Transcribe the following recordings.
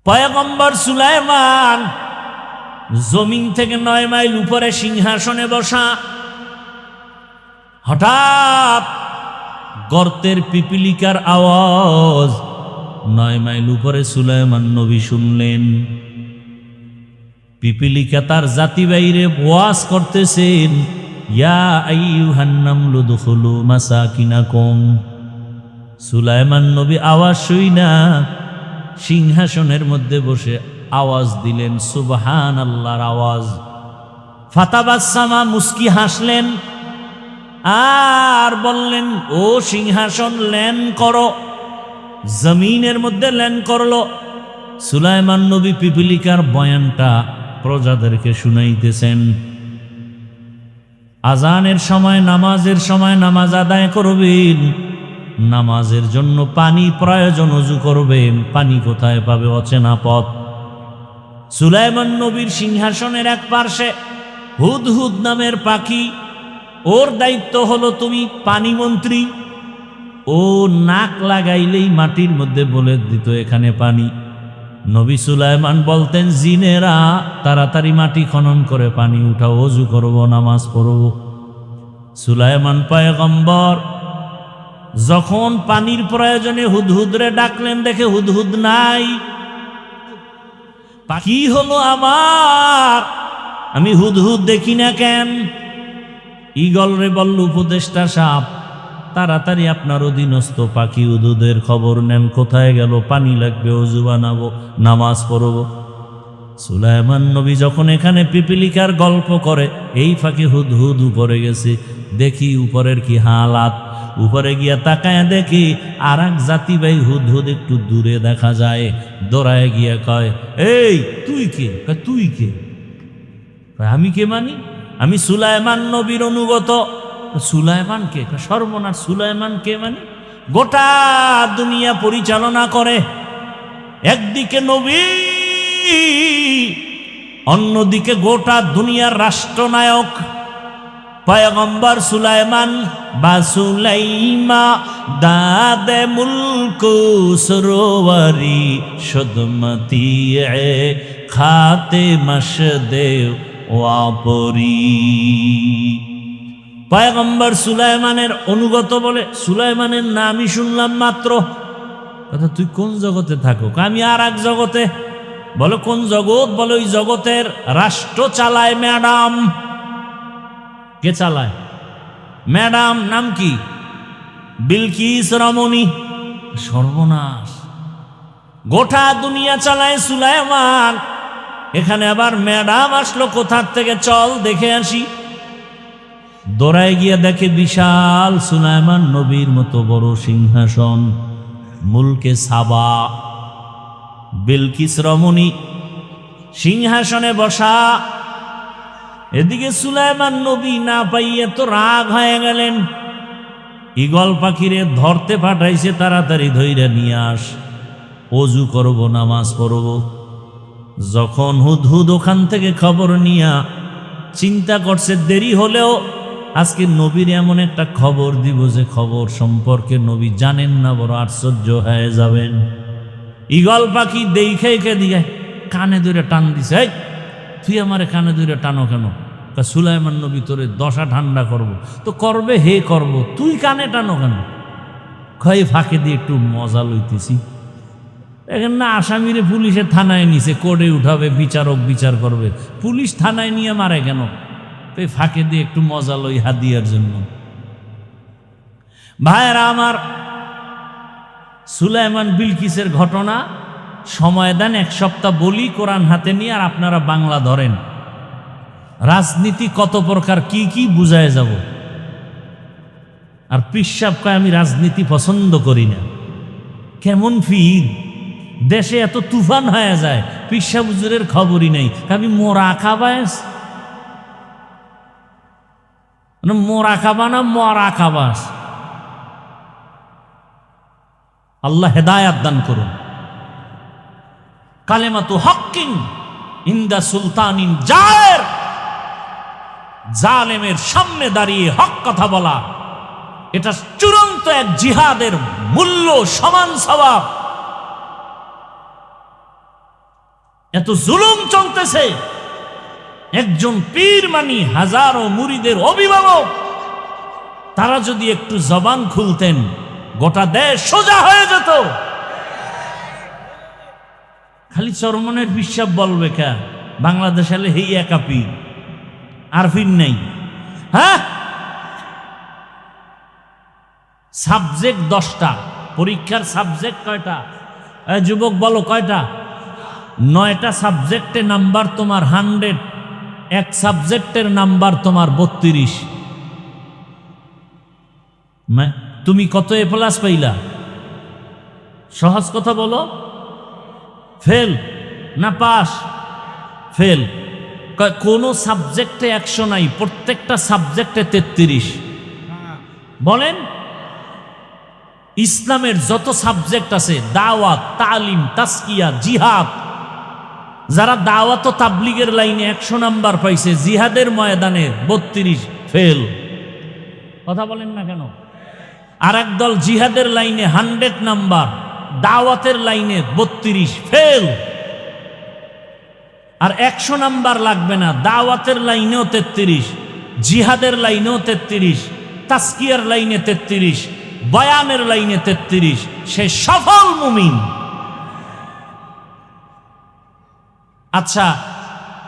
পয়গম্বর সুলাইমান জমিন থেকে 9 মাইল উপরে সিংহাসনে বসা। হঠাৎ গর্তের পিপিলিকার আওয়াজ 9 মাইল উপরে সুলাইমান নবী শুনলেন। পিপিলিকা তার জাতি বাইরে ওয়াজ করতেছেন, ইয়া আইয়ুহান নামলু দুখুলু মাসাকিনাকুম। সুলাইমান নবী আওয়াজ শুইনা সিংহাসনের মধ্যে বসে আওয়াজ দিলেন সুবহানাল্লাহর আওয়াজ। ফাতাবাসসামা, মুস্কি হাসলেন আর বললেন, ও সিংহাসন ল্যান করো। জমিনের মধ্যে ল্যান করলো। সুলাইমান নবী পিপিলিকার বয়ানটা প্রজাদেরকে শুনাইতেছেন। আজানের সময়, নামাজের সময় নামাজ আদায় করবেন। নামাজের জন্য পানি প্রয়োজন, ওযু করবেন। পানি কোথায় পাবে? অচেনা পথ। সুলাইমান নবীর সিংহাসনের এক পার্শ্বে হুদহুদ নামের পাখি, ওর দায়িত্ব হলো তুমি পানি মন্ত্রী। ও নাক লাগাইলেই মাটির মধ্যে বলে দিত এখানে পানি। নবী সুলাইমান বলতেন, জিনেরা তাড়াতাড়ি মাটি খনন করে পানি উঠাও, ওযু করব, নামাজ পড়ব। সুলাইমান পয়গম্বর যখন পানির প্রয়োজনে হুদহুদরে ডাকলেন, দেখে হুদহুদ নাই। কি হলো আমার, আমি হুদহুদ দেখি না কেন? ঈগল রে বলল, উপদেষ্টা সাপ, তাড়াতাড়ি আপনার অধীনস্থ পাখি হুদহুদের খবর নেন, কোথায় গেল? পানি লাগবে, ওযু বানাবো, নামাজ পড়ব। সুলাইমান নবী যখন এখানে পিপিলিকার গল্প করে, এই ফাঁকে হুদহুদ উপরে গেছে। দেখি উপরের কি হালাত। উপরে গিয়া তাকায় দেখি আর এক জাতি ভাই হুদহুদ একটু দূরে দেখা যায়। দৌড়ায় গিয়া কয়, এই তুই কে? তুই কে? আমি কে মানি? আমি সুলাইমান নবীর অনুগত। সুলাইমান কে? সর্বনাশ, সুলাইমান কে মানে? গোটা দুনিয়া পরিচালনা করে। একদিকে নবী, অন্যদিকে গোটা দুনিয়ার রাষ্ট্রনায়ক পয়গম্বর সুলাইমান। বা সুলাইমা দাদে মুলকু সরোয়ারি সদমতি খাতে মশদে ওয়াপরি। পয়গম্বর সুলাইমানের অনুগত বলে। সুলাইমানের নামই শুনলাম মাত্র। কথা, তুই কোন জগতে থাকো? আমি আর এক জগতে। বলো কোন জগৎ? বলো ওই জগতের রাষ্ট্র চালায় ম্যাডাম। কে চালায়? ম্যাডাম। নাম কি? বিলকিস রমণী। সর্বনাশ, গোটা দুনিয়া চালায় সুলাইমান। এখানে আবার ম্যাডাম আসলো কোথার থেকে? চল দেখে আসি। দৌড়ায় গিয়া দেখে বিশাল সুলাইমান নবীর মতো বড় সিংহাসন, মুলকে সাবা। বিলকিস রমণী সিংহাসনে বসা। এদিকে সুলাইমান নবী না পাইয়ে তো রাগ হয়ে গেলেন। ঈগল পাখিরে ধরতে পাঠাইছে, তাড়াতাড়ি ধইরা নিয়ে আস, ওযু করব, নামাজ পড়ব। যখন হুদহুদ ওখান থেকে খবর নিয়া চিন্তা করছে, দেরি হলেও আজকে নবীর এমন একটা খবর দিব যে খবর সম্পর্কে নবী জানেন না, বড় আশ্চর্য হয়ে যাবেন। ঈগল পাখি দেখে দিয়ে কানে ধরে টান দিছে। এই তুই আমারে কানে ধরে টানো কেন? সুলাইমান নবী তোরে দশা ঠান্ডা করব। তো করবে, হে করব, তুই কানে টানো কেন? খয় ফাঁকে দিয়ে একটু মজা লইতেছি। এখন না আসামিরে পুলিশে থানায় নিছে, কোর্টে উঠাবে, বিচারক বিচার করবে। পুলিশ থানায় নিয়ে মারে কেন? তো ফাঁকে দিয়ে একটু মজা লই হাদিয়ার জন্য। ভাইয়েরা আমার, সুলাইমান বিলকিসের ঘটনা সময় দেন, 1 সপ্তাহ বলি কোরআন হাতে নিয়ে, আর আপনারা বাংলা ধরেন। রাজনীতি কত প্রকার, কি কি বুঝায় যাব। আর পিসাব কয় আমি রাজনীতি পছন্দ করি না। কেমন ফির দেশে এত তুফান হয়ে যায়, পিসাব হুজুরের খবরই নেই। আমি মোরাকাবাস, মোরাকাবা না মরাকাবাস। আল্লাহ হেদায়াত দান করুন। কালেমাতু হক্কিন ইনদা সুলতানিন জায়ের। জালেমের সামনে দাঁড়িয়ে হক কথা বলা, এটা চূড়ান্ত এক জিহাদের মূল্য, সমান সওয়াব। এত জুলুম চলতেছে। একজন পীর মানি হাজারো মুরিদের অভিভাবক, তারা যদি একটু জবান খুলতেন গোটা দেশ সোজা হয়ে যেত। খালি চরমনের বিশ্বাস বলবে কে বাংলাদেশ হলে হেই একা পীর, আর পীর নেই। হ্যাঁ, সাবজেক্ট 10টা, পরীক্ষার সাবজেক্ট কয়টা? যুবক বলো কয়টা? 9টা সাবজেক্টে নাম্বার তোমার 100, এক সাবজেক্টের নাম্বার তোমার 32। তুমি কত এ প্লাস পাইলা? সহজ কথা বলো, ফেল না পাস? ফেল। কোন সাবজেক্টে 100 নাই, প্রত্যেকটা সাবজেক্টে 33। বলেন, ইসলামের যত সাবজেক্ট আছে, দাওয়াত, তালিম, তাসকিয়া, জিহাদ, যারা দাওয়াত ও তাবলিগের লাইনে 100 নাম্বার পাইছে, জিহাদের ময়দানে 32, ফেল। কথা বলেন না কেন? আর একদল জিহাদের লাইনে 100 নাম্বার, দাওয়াতের লাইনে 32, ফেল। আর 100 নাম্বার লাগবে না, দাওয়াতের লাইনেও 33, জিহাদের লাইনেও 33, তাসকিয়ার লাইনে 33, বয়ানের লাইনে 33, সে সফল মুমিন। আচ্ছা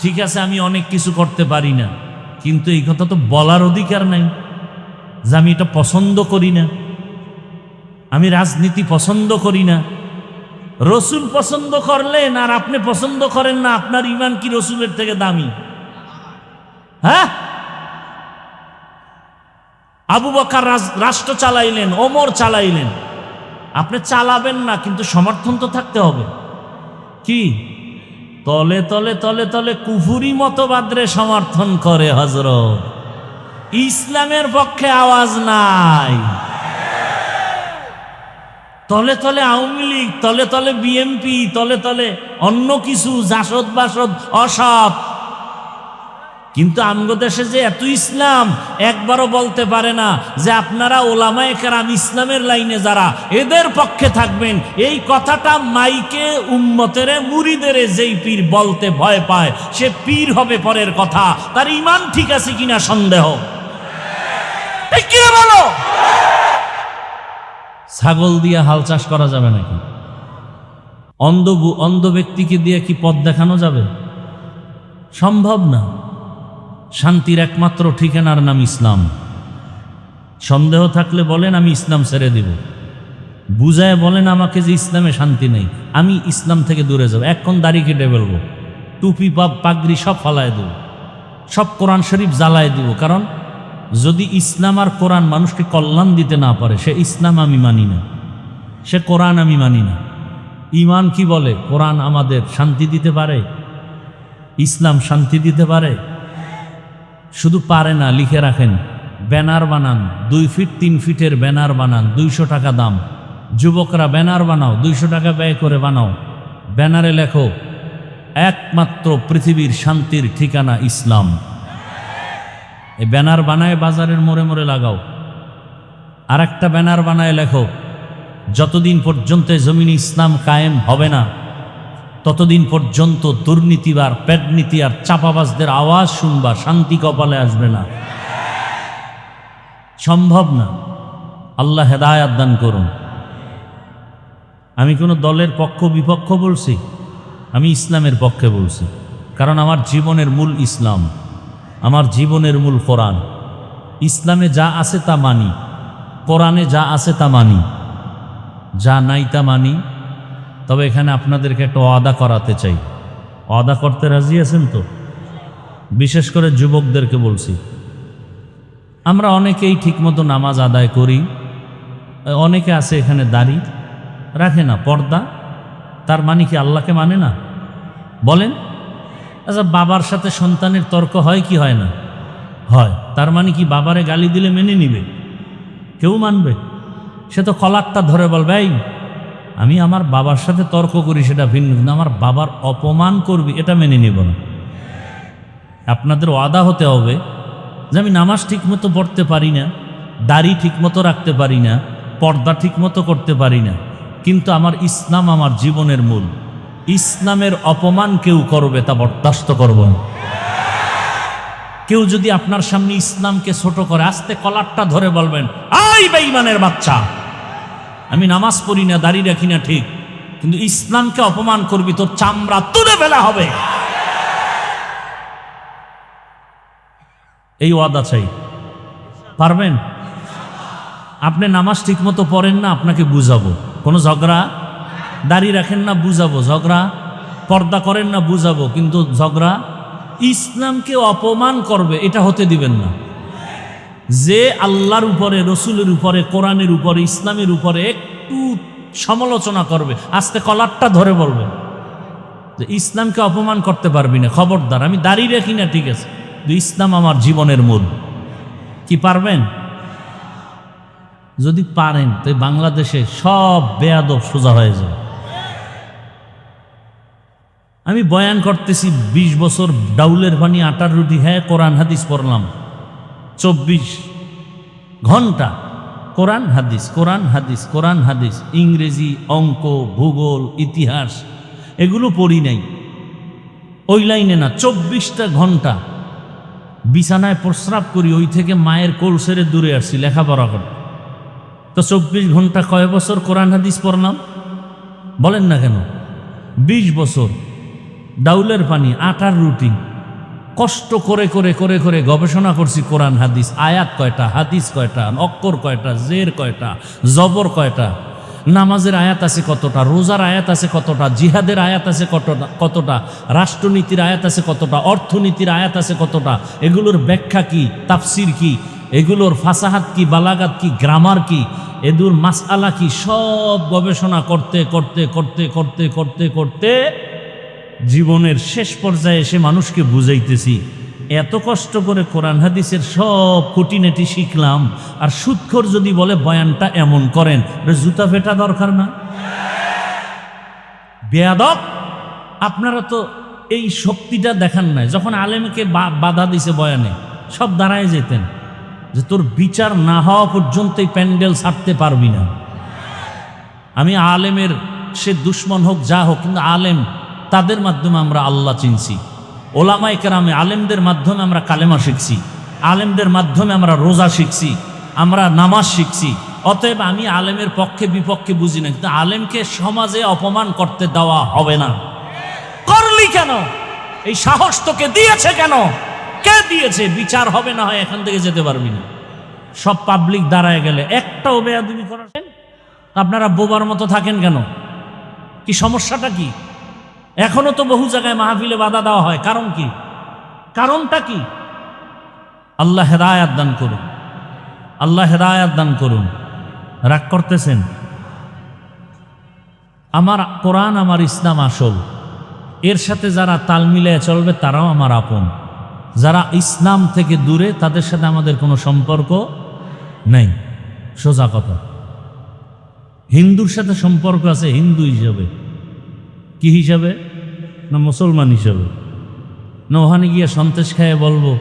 ঠিক আছে, আমি অনেক কিছু করতে পারি না, কিন্তু এই কথা তো বলার অধিকার নাই যে আমি এটা পছন্দ করি না, আমি রাজনীতি পছন্দ করি না। রসুল পছন্দ করলেন আর আপনি পছন্দ করেন না, আপনার ঈমান কি রসুলের থেকে দামি? হ্যাঁ, আবু বকর রাষ্ট্র চালাইলেন, ওমর চালাইলেন, আপনি চালাবেন না, কিন্তু সমর্থন তো থাকতে হবে। কি তলে তলে তলে তলে কুফুরি মতবাদরে সমর্থন করে হযরত, ইসলামের পক্ষে আওয়াজ নাই। তলে তলে আওয়ামী লীগ, তলে তলে বিএনপি, তলে তলে অন্য কিছু, জাসদ বাসদ অসৎ। কিন্তু আমগো দেশে যে এত ইসলাম, একবারও বলতে পারে না যে আপনারা ওলামায়ে কেরাম ইসলামের লাইনে যারা, এদের পক্ষে থাকবেন। এই কথাটা মাইকে উম্মতেরে মুরিদেরে যেই পীর বলতে ভয় পায়, সে পীর হবে পরের কথা, তার ঈমান ঠিক আছে কিনা সন্দেহ। ঠিক কি বলো? ছাগল দিয়ে হাল চাষ করা যাবে নাকি? অন্ধ ব্যক্তিকে দিয়ে কি পথ দেখানো যাবে? সম্ভব না। শান্তির একমাত্র ঠিকানার নাম ইসলাম। সন্দেহ থাকলে বলেন আমি ইসলাম ছেড়ে দিব, বুঝায় বলেন আমাকে যে ইসলামে শান্তি নেই, আমি ইসলাম থেকে দূরে যাব। এখন দাড়ি কেটে ফেলবো, টুপি পাগড়ি সব ফালায় দেব, সব কোরআন শরীফ জ্বালায় দিব। কারণ যদি ইসলাম আর কোরআন মানুষকে কল্যাণ দিতে না পারে, সে ইসলাম আমি মানি না, সে কোরআন আমি মানি না। ঈমান কি বলে? কোরআন আমাদের শান্তি দিতে পারে, ইসলাম শান্তি দিতে পারে? শুধু পারে না, লিখে রাখেন, ব্যানার বানান, 2 ফিট 3 ফিটের ব্যানার বানান, 200 টাকা দাম। যুবকরা ব্যানার বানাও, 200 টাকা ব্যয় করে বানাও। ব্যানারে লেখো একমাত্র পৃথিবীর শান্তির ঠিকানা ইসলাম। এই ব্যানার বানায় বাজারের মোড়ে মোড়ে লাগাও। আর একটা ব্যানার বানায় লেখো, যতদিন পর্যন্ত জমিনে ইসলাম কায়েম হবে না, ততদিন পর্যন্ত দুর্নীতি আর পেটনীতি আর চাপাবাজদের আওয়াজ শুনবা, শান্তি কপালে আসবে না। সম্ভব না। আল্লাহ হেদায়াত দান করুন। আমি কোনো দলের পক্ষ বিপক্ষ বলছি? আমি ইসলামের পক্ষে বলছি, কারণ আমার জীবনের মূল ইসলাম, আমার জীবনের মূল কোরআন। ইসলামে যা আছে তা মানি, কোরআনে যা আছে তা মানি, যা নাই তা মানি। তবে এখানে আপনাদেরকে একটা ওয়াদা করাতে চাই। ওয়াদা করতে রাজি আছেন তো? বিশেষ করে যুবকদেরকে বলছি, আমরা অনেকেই ঠিকমতো নামাজ আদায় করি, অনেকে আছে এখানে দাড়ি রাখে না, পর্দা, তার মানে কি আল্লাহকে মানে না? বলেন। আচ্ছা, বাবার সাথে সন্তানের তর্ক হয় কি হয় না? হয়। তার মানে কি বাবারে গালি দিলে মেনে নিবে? কেউ মানবে? সে তো কলারটা ধরে বলবে, এই আমি আমার বাবার সাথে তর্ক করি সেটা ভিন্ন, কিন্তু আমার বাবার অপমান করবি এটা মেনে নিব না। আপনাদের ওয়াদা হতে হবে যে আমি নামাজ ঠিকমতো পড়তে পারি না, দাড়ি ঠিকমতো রাখতে পারি না, পর্দা ঠিকমতো করতে পারি না, কিন্তু আমার ইসলাম আমার জীবনের মূল। ইসলামের অপমান কেউ করবে তা বরদাস্ত করব না। কেউ যদি আপনার সামনে ইসলামকে ছোট করে আস্তে কলারটা ধরে বলবেন, আই বেঈমানের বাচ্চা, আমি নামাজ পড়ি না, দাড়ি রাখি না ঠিক, কিন্তু ইসলামকে অপমান করবি, তোর চামড়া তুলে ফেলা হবে, এই ওয়াদা চাই। পারবেন? আপনি নামাজ ঠিক মতো পড়েন না, আপনাকে বুঝাবো, কোনো ঝগড়া, দাড়ি রাখেন না বুঝাবো, ঝগড়া, পর্দা করেন না বুঝাবো, কিন্তু ঝগড়া, ইসলামকে অপমান করবে এটা হতে দিবেন না। যে আল্লাহর উপরে, রসুলের উপরে, কোরআনের উপরে, ইসলামের উপরে একটু সমালোচনা করবে, আস্তে কলারটা ধরে বলবে যে ইসলামকে অপমান করতে পারবি না, খবরদার, আমি দাঁড়িয়ে রাখি না ঠিক আছে, কিন্তু ইসলাম আমার জীবনের মূল। কি পারবেন? যদি পারেন তো বাংলাদেশে সব বেয়াদব সোজা হয়ে যায়। আমি বয়ান করতেছি 20 বছর, ডাউলের পানি আটার রুটি, হ্যাঁ কোরআন হাদিস পড়লাম 24 ঘন্টা, কোরআন হাদিস, কোরআন হাদিস, কোরআন হাদিস, ইংরেজি, অঙ্ক, ভূগোল, ইতিহাস এগুলো পড়ি নাই, ওই লাইনে না, 24টা ঘন্টা বিছানায় প্রস্রাব করি, ওই থেকে মায়ের কোল ছেড়ে দূরে আসছি লেখাপড়া করে। তো 24 ঘন্টা কয় বছর কোরআন হাদিস পড়লাম বলেন না কেন? 20 বছর ডাউলের পানি আটার রুটি, কষ্ট করে করে করে করে গবেষণা করছি কোরআন হাদিস, আয়াত কয়টা, হাদিস কয়টা, অক্ষর কয়টা, জের কয়টা, জবর কয়টা, নামাজের আয়াত আছে কতটা, রোজার আয়াত আছে কতটা, জিহাদের আয়াত আছে কতটা, রাষ্ট্রনীতির আয়াত আছে কতটা, অর্থনীতির আয়াত আছে কতটা, এগুলোর ব্যাখ্যা কি, তাফসির কি, এগুলোর ফাসাহাত কি, বালাগাত কি, গ্রামার কি, এগুলোর মাসআলা কি, সব গবেষণা করতে করতে করতে করতে করতে করতে জীবনের শেষ পর্যায়ে এসে মানুষকে বুঝাইতেছি, এত কষ্ট করে কোরআন হাদিসের সব খুঁটিনাটি শিখলাম, আর সুদখোর যদি বলে বয়ানটা এমন করেন, জুতা ফেটা দরকার না? বেয়াদব, আপনারা তো এই শক্তিটা দেখান নাই। যখন আলেমকে বাধা দিছে বয়ানে, সব দাঁড়ায় যেতেন যে তোর বিচার না হওয়া পর্যন্ত এই প্যান্ডেল ছাড়তে পারবি না। আমি আলেমের, সে দুশ্মন হোক যা হোক, কিন্তু আলেম, তাদের মাধ্যমে আমরা আল্লাহ চিনছি, ওলামায়ে কেরামে, আলেমদের মাধ্যমে আমরা কালেমা শিখছি, আলেমদের মাধ্যমে আমরা রোজা শিখছি, আমরা নামাজ শিখছি। অতএব আমি আলেমের পক্ষে বিপক্ষে বুঝি না, কিন্তু আলেমকে সমাজে অপমান করতে দেওয়া হবে না। করলি কেন? এই সাহস তোকে দিয়েছে কেন? কে দিয়েছে? বিচার হবে না হয় এখান থেকে যেতে পারবি না। সব পাবলিক দাঁড়ায় গেলে একটাও বেয়াদবি করেন, আপনারা বোবার মতো থাকেন কেন? কি সমস্যাটা কি? এখনো তো বহু জায়গায় মাহফিলে বাধা দেওয়া হয়, কারণ কি? কারণটা কি? আল্লাহ হেদায়াত দান করুন, আল্লাহ হেদায়াত দান করুন। রাগ করতেছেন? আমার কোরআন, আমার ইসলাম আসল, এর সাথে যারা তাল মিলিয়ে চলবে তারাও আমার আপন। যারা ইসলাম থেকে দূরে, তাদের সাথে আমাদের কোনো সম্পর্ক নেই। সোজা কথা। হিন্দুর সাথে সম্পর্ক আছে হিন্দু হিসাবে, কি হিসাবে? না মুসলমান হিসাবে। না ওখানে গিয়ে সন্তেষ খায় বলবো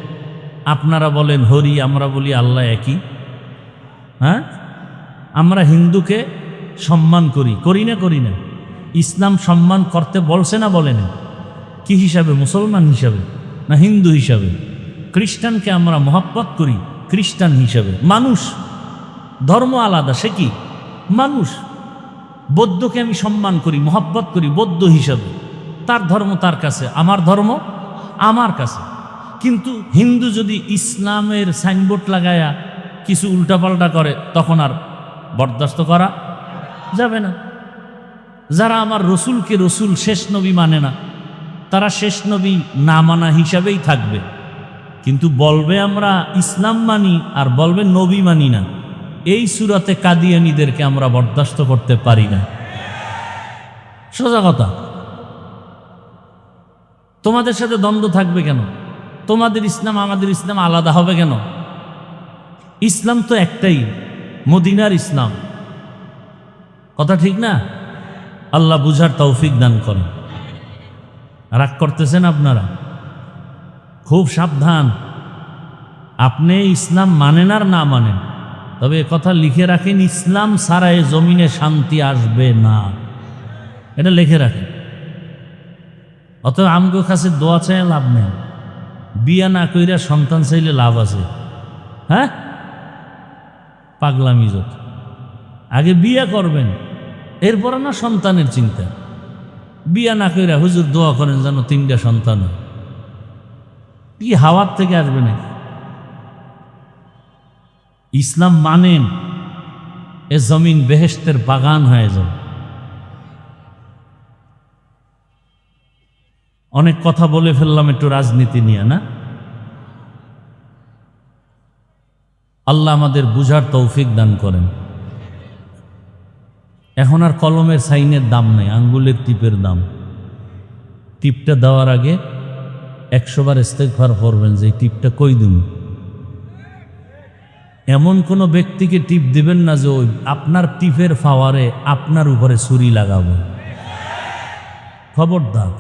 আপনারা বলেন হরি, আমরা বলি আল্লাহ একই? হ্যাঁ, আমরা হিন্দুকে সম্মান করি, করি না? করি না? ইসলাম সম্মান করতে বলছে না বলে না? কি হিসাবে? মুসলমান হিসাবে না হিন্দু হিসাবে? খ্রিস্টানকে আমরা মহব্বত করি খ্রিস্টান হিসাবে। মানুষ, ধর্ম আলাদা, সে কি মানুষ। বৌদ্ধকে আমি সম্মান করি, মহব্বত করি বৌদ্ধ হিসাবে, তার ধর্ম তার কাছে, আমার ধর্ম আমার কাছে। কিন্তু হিন্দু যদি ইসলামের সাইনবোর্ড লাগায়া কিছু উল্টাপাল্টা করে, তখন আর বরদাস্ত করা যাবে না। যারা আমার রসুলকে রসুল, শেষ নবী মানে না, তারা শেষ নবী না মানা হিসাবেই থাকবে, কিন্তু বলবে আমরা ইসলাম মানি আর বলবে নবী মানি না। এই সুরাতে কাদিয়ানীদেরকে আমরা বরদাস্ত করতে পারি না। সোজা কথা। তোমাদের সাথে দ্বন্দ্ব থাকবে কেন? তোমাদের ইসলাম আমাদের ইসলাম আলাদা হবে কেন? ইসলাম তো একটাই, মদিনার ইসলাম। কথা ঠিক না? আল্লাহ বুঝার তৌফিক দান করেন। রাগ করতেছেন আপনারা? খুব সাবধান। আপনি ইসলাম মানেন আর না মানেন, তবে কথা লিখে রাখেন, ইসলাম ছাড়া এ জমিনে শান্তি আসবে না। এটা লিখে রাখেন। অতএব আমগো কাছে দোয়া চাই লাভ নেই, বিয়া না কইরা সন্তান চাইলে লাভ আছে? হ্যাঁ, পাগলামি যত। আগে বিয়া করবেন, এরপরে না সন্তানের চিন্তা। বিয়া না কইরা হুজুর দোয়া করেন যেন 3টা সন্তান হয়। কি হাওয়ার থেকে আসবে না? ইসলাম মানেন, এ জমিন বেহেশতের বাগান হয়ে যাবে। অনেক কথা বলে ফেললাম একটু রাজনীতি নিয়ে, না? আল্লাহ আমাদের বুঝার তৌফিক দান করেন। এখন আর কলমের সাইনের দাম নেই, আঙ্গুলের টিপের দাম। টিপটা দেওয়ার আগে 100 বার ইস্তেগফার করবেন যে এই টিপটা কই দিন। এমন কোনো ব্যক্তিকে টিপ দিবেন না যে ওই আপনার টিপের ফাওয়ারে আপনার উপরে ছুরি লাগাবো, খবরদার।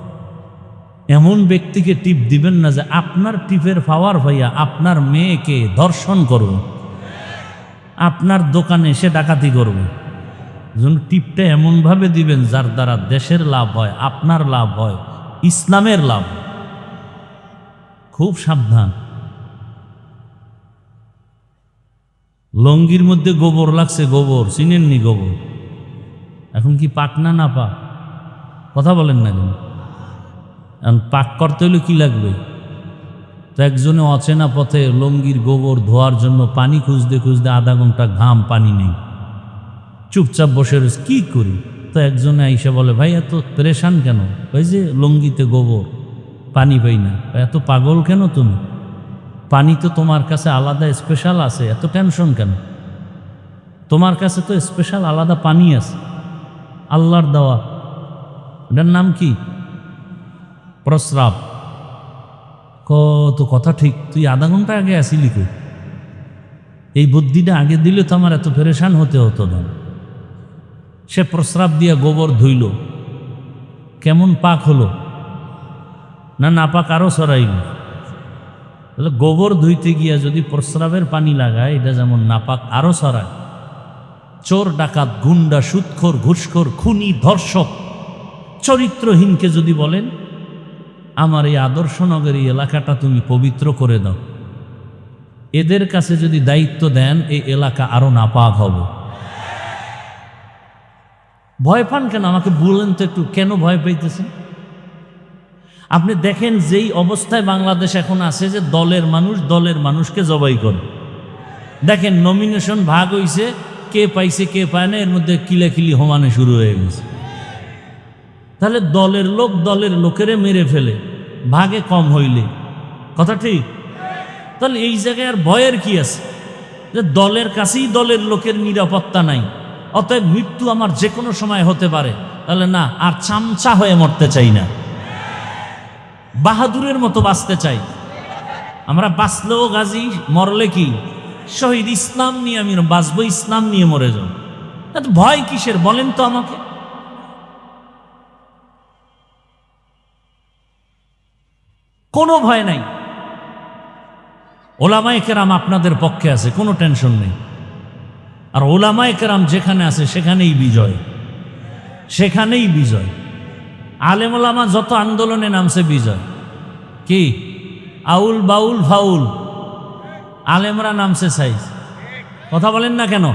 এমন ব্যক্তিকে টিপ দিবেন না যে আপনার টিপের ফাওয়ার ভাইয়া আপনার মেয়েকে ধর্ষণ করবে, আপনার দোকানে এসে ডাকাতি করবে। টিপটা এমনভাবে দিবেন যার দ্বারা দেশের লাভ হয়, আপনার লাভ হয়, ইসলামের লাভ। খুব সাবধান। লঙ্গির মধ্যে গোবর লাগছে, গোবর চিনেননি? গোবর এখন কি পাক না না পাক? কথা বলেন না কেন? এখন পাক করতে হলে কি লাগবে? তো একজনে অচেনা পথে লঙ্গির গোবর ধোয়ার জন্য পানি খুঁজতে খুঁজতে আধা ঘন্টা, ঘাম পানি নেই, চুপচাপ বসে রয়েছে, কি করি? তো একজনে আইসা বলে, ভাই এত পরেশান কেন? ওই যে লঙ্গিতে গোবর, পানি পাই না। এত পাগল কেন তুমি? পানি তো তোমার কাছে আলাদা স্পেশাল আছে, এত টেনশন কেন? তোমার কাছে তো স্পেশাল আলাদা পানি আছে, আল্লাহর দেওয়া। এটার নাম কি? প্রস্রাব। কত কথা ঠিক, তুই আধা ঘন্টা আগে আসিলি কই? এই বুদ্ধিটা আগে দিলে তো আমার এত পরেশান হতে হতো না। সে প্রস্রাব দিয়া গোবর ধুইল, কেমন পাক হলো? না নাপাক আরো সরাইল? তাহলে গোবর ধুইতে গিয়া যদি প্রস্রাবের পানি লাগায়, এটা যেমন নাপাক আরো সরায়। চোর, ডাকাত, গুন্ডা, সুদখোর, ঘুষখোর, খুনি, ধর্ষক, চরিত্রহীনকে যদি বলেন আমার এই আদর্শনগর এই এলাকাটা তুমি পবিত্র করে দাও, এদের কাছে যদি দায়িত্ব দেন এই এলাকা আরো নাপাক হবে। ভয় পান কেন? আমাকে বলেন তো একটু, কেন ভয় পাইতেছেন? আপনি দেখেন যেই অবস্থায় বাংলাদেশ এখন আছে, যে দলের মানুষ দলের মানুষকে জবাই করে। দেখেন নমিনেশন ভাগ হইছে, কে পাইছে কে পায় না, এর মধ্যে কিলাকিলি হোমানে শুরু হয়ে গেছে। তাহলে দলের লোক দলের লোকেরে মেরে ফেলে, ভাগে কম হইলে, কথা ঠিক? তাহলে এই জায়গায় আর ভয়ের কি আছে? যে দলের কাছেই দলের লোকের নিরাপত্তা নাই, অতএব মৃত্যু আমার যে কোনো সময় হতে পারে। তাহলে না, আর চামচা হয়ে মরতে চাই না, বাহাদুরের মতো বাঁচতে চাই। আমরা বাঁচলেও গাজী, মরলে কি শহীদ। ইসলাম নিয়ে আমি বাঁচবো, ইসলাম নিয়ে মরে যাব। ভয় কিসের বলেন তো আমাকে? কোনো ভয় নাই। ওলামায়ে কেরাম আপনাদের পক্ষে আছে, কোনো টেনশন নেই। আর ওলামায়ে কেরাম যেখানে আছে সেখানেই বিজয়, সেখানেই বিজয়। আলেম ওলামা যত আন্দোলনে নামছে বিজয়। কি আউল বাউল ফাউল, আলেমরা নামছে সাইজ। কথা বলেন না কেন?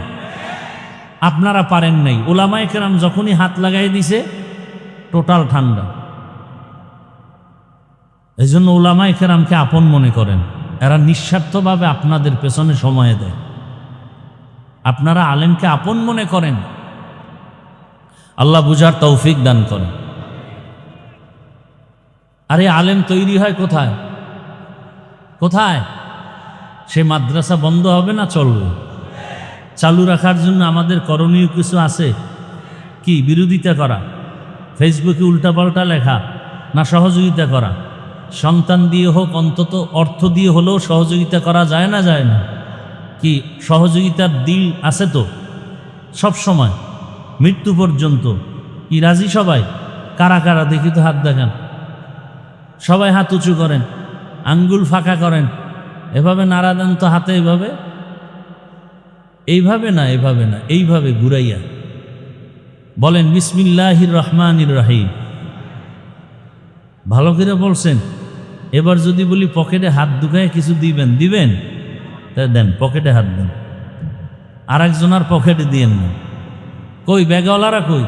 আপনারা পারেন নাই। ওলামায়ে কেরাম যখনই হাত লাগাই দিছে টোটাল ঠান্ডা। এই জন্য ওলামায়ে কেরামকে আপন মনে করেন, এরা নিঃস্বার্থভাবে আপনাদের পেছনে সময় দেয়। আপনারা আলেমকে আপন মনে করেন, আল্লাহ বুঝার তৌফিক দান করেন। আরে আলেম তৈরি হয় কোথায়? কোথায়? সে মাদ্রাসা বন্ধ হবে না চলবে? চালু রাখার জন্য আমাদের করণীয় কিছু আছে কি? বিরোধিতা করা, ফেসবুকে উল্টাপাল্টা লেখা, না সহযোগিতা করা? সন্তান দিয়ে হোক, অন্তত অর্থ দিয়ে হলেও সহযোগিতা করা যায় না? যায় না? কি সহযোগিতার দিল আছে তো সব সময়, মৃত্যু পর্যন্ত? কি রাজি সবাই? কারা কারা দেখি তো হাত দেখান। সবাই হাত উঁচু করেন, আঙ্গুল ফাঁকা করেন, এভাবে নাড়া দেন তো হাতে, এইভাবে, এইভাবে না, এভাবে না, এইভাবে ঘুরাইয়া বলেন বিসমিল্লাহির রহমানির রহিম। ভালো করে বলছেন। এবার যদি বলি পকেটে হাত ঢুকায় কিছু দিবেন, দিবেন? তাই দেন, পকেটে হাত দেন, আর একজনের পকেটে দিয়েন না। কই ব্যাগওয়ালারা কই?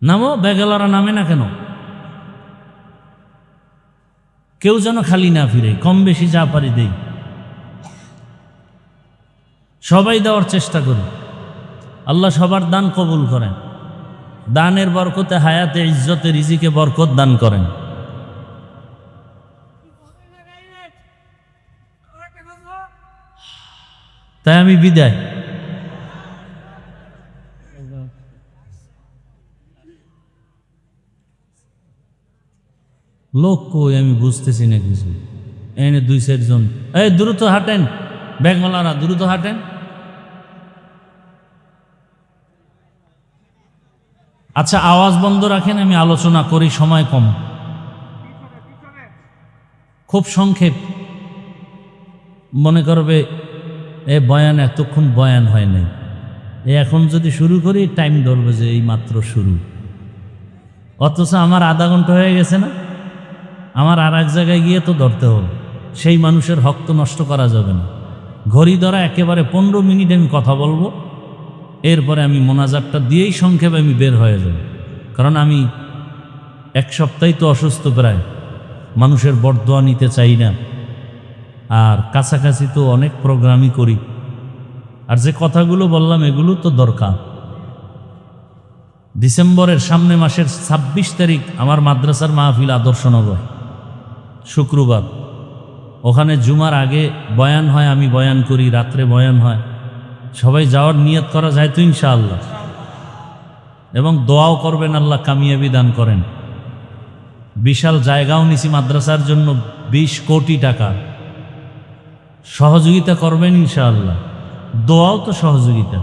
নামো, ব্যাগওয়ালারা নামে না কেন? কেউ যেন খালি না ফিরে, কম বেশি যা পারি দেই, সবাই দেওয়ার চেষ্টা করি। আল্লাহ সবার দান কবুল করেন। দানের বরকতে হায়াতে ইজ্জতে রিজিকে বরকত দান করেন। তাই আমি বিদায়। লোক কই আমি বুঝতেছি না কিছু। এনে 2-4 জন, এই দ্রুত হাঁটেন, ব্যাগওয়ালারা দ্রুত হাঁটেন। আচ্ছা, আওয়াজ বন্ধ রাখেন, আমি আলোচনা করি, সময় কম, খুব সংক্ষেপ। মনে করবে এ বয়ান এতক্ষণ বয়ান হয় নাই, এখন যদি শুরু করি টাইম ধরবে যে এই মাত্র শুরু, অথচ আমার আধা ঘন্টা হয়ে গেছে না। আমার আর এক জায়গায় গিয়ে তো ধরতে হল, সেই মানুষের হক তো নষ্ট করা যাবে না। ঘড়ি ধরা একেবারে 15 মিনিট আমি কথা বলবো, এরপরে আমি মোনাজাতটা দিয়েই সংক্ষেপে আমি বের হয়ে যাব। কারণ আমি 1 সপ্তাহ তো অসুস্থ, প্রায় মানুষের বরদোয়া নিতে চাই না, আর কাছাকাছি তো অনেক প্রোগ্রামই করি, আর যে কথাগুলো বললাম এগুলো তো দরকার। ডিসেম্বরের সামনে মাসের 26 তারিখ আমার মাদ্রাসার মাহফিল আদর্শনগর, শুক্রবার। ওখানে জুমার আগে বয়ান হয়, আমি বয়ান করি, রাত্রে বয়ান হয়। সবাই যাওয়ার নিয়ত করা যায় তো ইনশাআল্লাহ, এবং দোয়াও করবেন, আল্লাহ কামিয়াবি দান করেন। বিশাল জায়গাও নিছি মাদ্রাসার জন্য, 20 কোটি টাকা। সহযোগিতা করবেন ইনশাআল্লাহ, দোয়াও তো সহযোগিতা।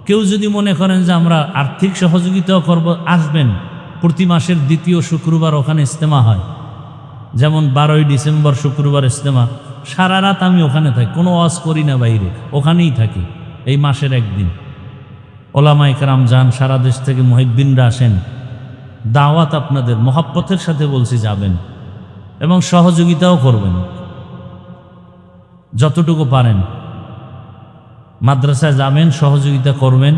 কেউ যদি মনে করেন যে আমরা আর্থিক সহযোগিতাও করব, আসবেন। প্রতি মাসের 2য় শুক্রবার ওখানে ইজতেমা হয়, যেমন 12ই ডিসেম্বর শুক্রবার ইজতেমা। সারা রাত আমি ওখানে থাকি, কোনো ওয়াজ করি না বাইরে, ওখানেই থাকি। এই মাসের একদিন ওলামায়ে কেরাম যান, সারা দেশ থেকে মুহিব্বিনরা আসেন। দাওয়াত আপনাদের মহব্বতের সাথে বলছি, যাবেন এবং সহযোগিতাও করবেন যতটুকু পারেন। মাদ্রাসায় যাবেন, সহযোগিতা করবেন।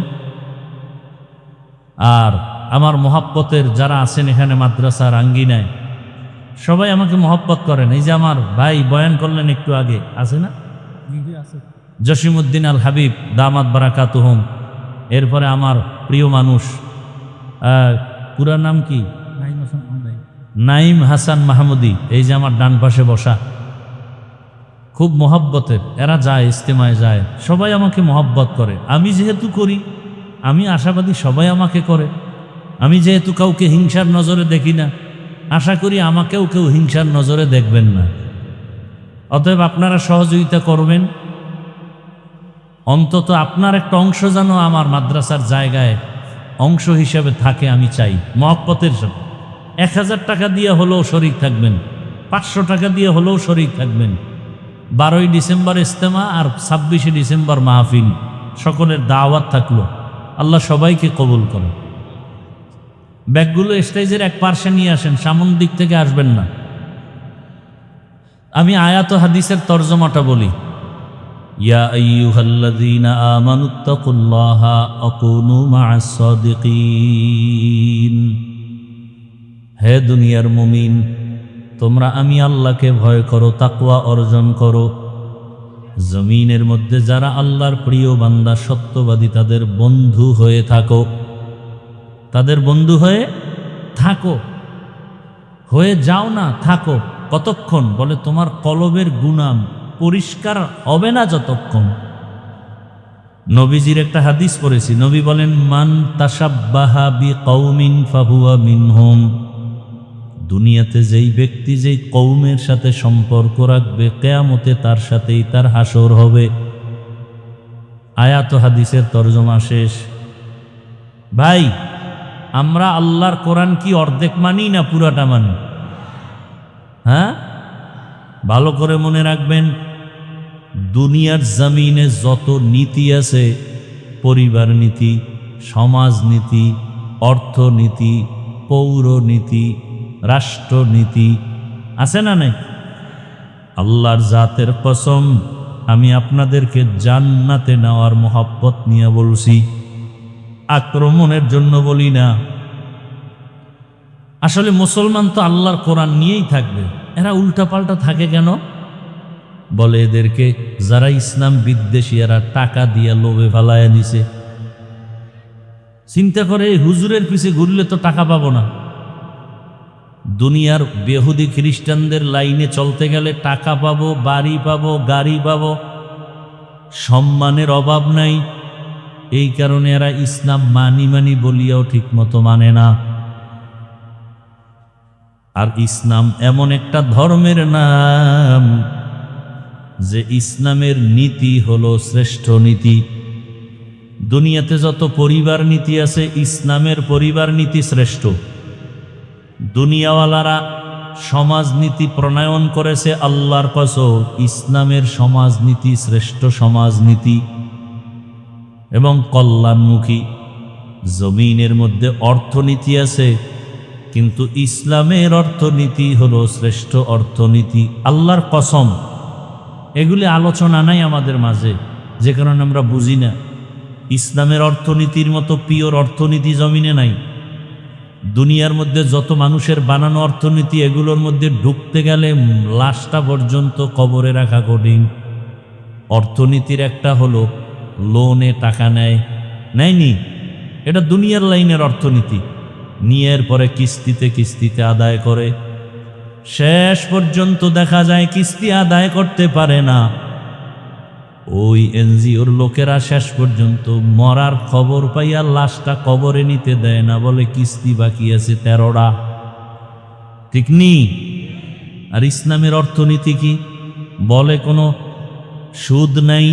আর আমার মহব্বতের যারা আছেন এখানে মাদ্রাসার আঙ্গিনায়, সবাই আমাকে মহব্বত করেন। এই যে আমার ভাই বয়ান করলেন একটু আগে, আছে না জসিমউদ্দিন আল হাবিব দামাত বারাকাতুহুম, এরপরে আমার প্রিয় মানুষ, পুরা নাম কি, নাইম হাসান মাহমুদি, এই যে আমার ডান পাশে বসা, খুব মহব্বতের। এরা যায়, ইজতেমায় যায়, সবাই আমাকে মহব্বত করে। আমি যেহেতু করি, আমি আশাবাদী সবাই আমাকে করে। আমি যেহেতু কাউকে হিংসার নজরে দেখি না, আশা করি আমাকেও কেউ হিংসার নজরে দেখবেন না। অতএব আপনারা সহযোগিতা করবেন। অন্তত আপনার একটা অংশ যেন আমার মাদ্রাসার জায়গায় অংশ হিসেবে থাকে, আমি চাই। মহব্বতের সাথে 1000 টাকা দিয়ে হলেও শরিক থাকবেন, 500 টাকা দিয়ে হলেও শরিক থাকবেন। 12ই ডিসেম্বর ইজতেমা আর 26শে ডিসেম্বর মাহফিল, সকলের দাওয়াত থাকলো। আল্লাহ সবাইকে কবুল করে। ব্যাগগুলো স্টেজের এক পার্শ্বে নিয়ে আসেন, সামন দিক থেকে আসবেন না। আমি আয়াত ও হাদিসের তরজমাটা বলি। ইয়া আইয়ুহাল্লাযীনা আমানুত্তাকুল্লাহা ওয়া কুনু মা'আস সাদিকিন। হে দুনিয়ার মুমিন, তোমরা আমি আল্লাহকে ভয় করো, তাকওয়া অর্জন করো। জমিনের মধ্যে যারা আল্লাহর প্রিয় বান্দা, সত্যবাদী, তাদের বন্ধু হয়ে থাকো। তাদের বন্ধু হয়ে থাকো, হয়ে যাও না, থাকো। কতক্ষণ? বলে তোমার কলবের গুনাহ পরিষ্কার হবে না যতক্ষণ। নবীজির একটা হাদিস পড়েছি, নবী বলেন, মান তাশাব্বাহা বিকওমিন ফাহুয়া মিনহুম। দুনিয়াতে যেই ব্যক্তি যেই কওমের সাথে সম্পর্ক রাখবে, কিয়ামতে তার সাথেই তার হাসর হবে। আয়াত ও হাদিসের তরজমা শেষ। ভাই, আমরা আল্লাহর কোরআন কি অর্ধেক মানি না পুরাটা মানি? হ্যাঁ, ভালো করে মনে রাখবেন, দুনিয়ার জমিনে যত নীতি আছে পরিবার নীতি, সমাজনীতি, অর্থনীতি, পৌরনীতি, রাষ্ট্রনীতি আছে না নাই? আল্লাহর জাতের কসম, আমি আপনাদেরকে জান্নাতে নেওয়ার মহব্বত নিয়ে বলছি, আক্রমণের জন্য বলি না। আসলে মুসলমান তো আল্লাহর কোরআন নিয়েই থাকবে, এরা উল্টাপাল্টা থাকে কেন? বলে এদেরকে যারা ইসলাম বিদ্বেষী এরা টাকা দিয়ে লোভে ফেলায় নিছে। চিন্তা করে হুজুরের পিছে ঘুরলে তো টাকা পাবো না। দুনিয়ার বেহুদি খ্রিস্টানদের লাইনে চলতে গেলে টাকা পাবো, বাড়ি পাবো, গাড়ি পাবো, সম্মানের অভাব নাই। এই কারণে এরা ইসলাম মানি বলিয়াও ঠিক মতো মানে না। আর ইসলাম এমন একটা ধর্মের নাম যে ইসলামের নীতি হলো শ্রেষ্ঠ নীতি। দুনিয়াতে যত পরিবার নীতি আছে, ইসলামের পরিবার নীতি শ্রেষ্ঠ। দুনিয়াওয়ালারা সমাজনীতি প্রণয়ন করেছে, আল্লাহর কসম ইসলামের সমাজনীতি শ্রেষ্ঠ সমাজনীতি এবং কল্যাণমুখী। জমিনের মধ্যে অর্থনীতি আছে, কিন্তু ইসলামের অর্থনীতি হলো শ্রেষ্ঠ অর্থনীতি। আল্লাহর কসম, এগুলি আলোচনা নাই আমাদের মাঝে, যে কারণে আমরা বুঝি না। ইসলামের অর্থনীতির মতো পিওর অর্থনীতি জমিনে নাই। দুনিয়ার মধ্যে যত মানুষের বানানো অর্থনীতি, এগুলোর মধ্যে ঢুকতে গেলে লাশটা পর্যন্ত কবরে রাখা কঠিন। অর্থনীতির একটা হলো লোনে টাকা নেয়নি, এটা দুনিয়ার লাইনের অর্থনীতি। নিয়ের পরে কিস্তিতে কিস্তিতে আদায় করে, শেষ পর্যন্ত দেখা যায় কিস্তি আদায় করতে পারে না। ওই এনজিওর লোকেরা শেষ পর্যন্ত মরার খবর পাইয়া লাশটা কবরে নিতে দেয় না, বলে কিস্তি বাকি আছে 13টা। ঠিক নি? আর ইসলামের অর্থনীতি কি বলে? কোনো সুদ নাই,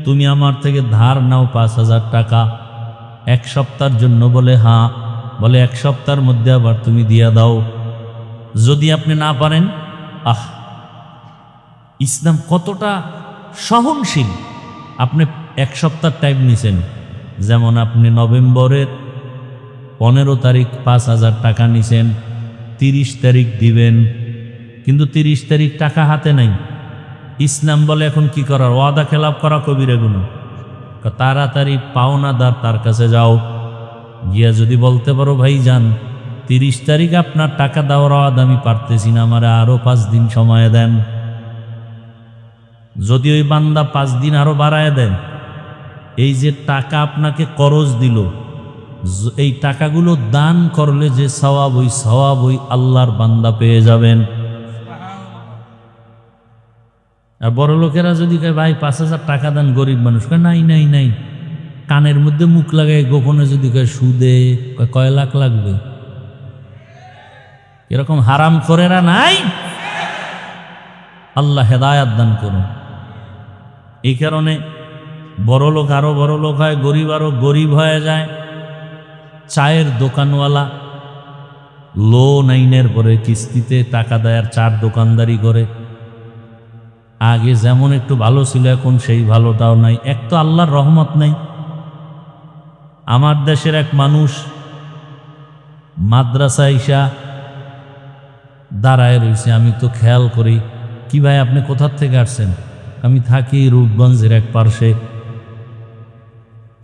তুমি আমার থেকে ধার নাও 5,000 টাকা 1 সপ্তাহের জন্য, বলে হ্যাঁ, বলে 1 সপ্তাহের মধ্যে আবার তুমি দিয়া দাও। যদি আপনি না পারেন, ইসলাম কতটা সহনশীল। আপনি 1 সপ্তাহ টাইম নিছেন, যেমন আপনি নভেম্বরের 15 তারিখ 5,000 টাকা নিছেন, 30 তারিখ দিবেন, কিন্তু 30 তারিখ টাকা হাতে নাই। ইসলাম বলে এখন কি করার? ওয়াদা খেলাপ করা কবিরা গুনাহ। তাড়াতাড়ি পাওনাদার তার কাছে যাও, গিয়া যদি বলতে পারো ভাই যান 30 তারিখ আপনার টাকা দেওয়ার ওয়াদা আমি পারতেছি না, আমার আরো 5 দিন সময় দেন। যদি ওই বান্দা 5 দিন আরো বাড়ায় দেন, এই যে টাকা আপনাকে করজ দিল, এই টাকাগুলো দান করলে যে সওয়াব, ওই আল্লাহর বান্দা পেয়ে যাবেন। আর বড় লোকেরা যদি কয় ভাই 5,000 টাকা দেন, গরিব মানুষ কয় নাই নাই নাই, কানের মধ্যে মুখ লাগায় গোপনে যদি কয় সুদে, কয় লাখ লাগবে। এরকম হারাম করেরা নাই। আল্লাহ হেদায়াত দান করুন। এই কারণে বড় লোক আরো বড় লোক হয়, গরিব আরো গরিব হয়ে যায়। চায়ের দোকানওয়ালা লোন আইনের পরে কিস্তিতে টাকা দেয় আর চার দোকানদারি করে। আগে যেমন একটু ভালো ছিল, এখন সেই ভালোটাও নাই। এক তো আল্লাহর রহমত নাই। আমার দেশের এক মানুষ মাদ্রাসা ইসা দাঁড়ায় রয়েছে, আমি তো খেয়াল করি, কি ভাই আপনি কোথার থেকে আসছেন? আমি থাকি রূপগঞ্জের এক পার্শ্বে।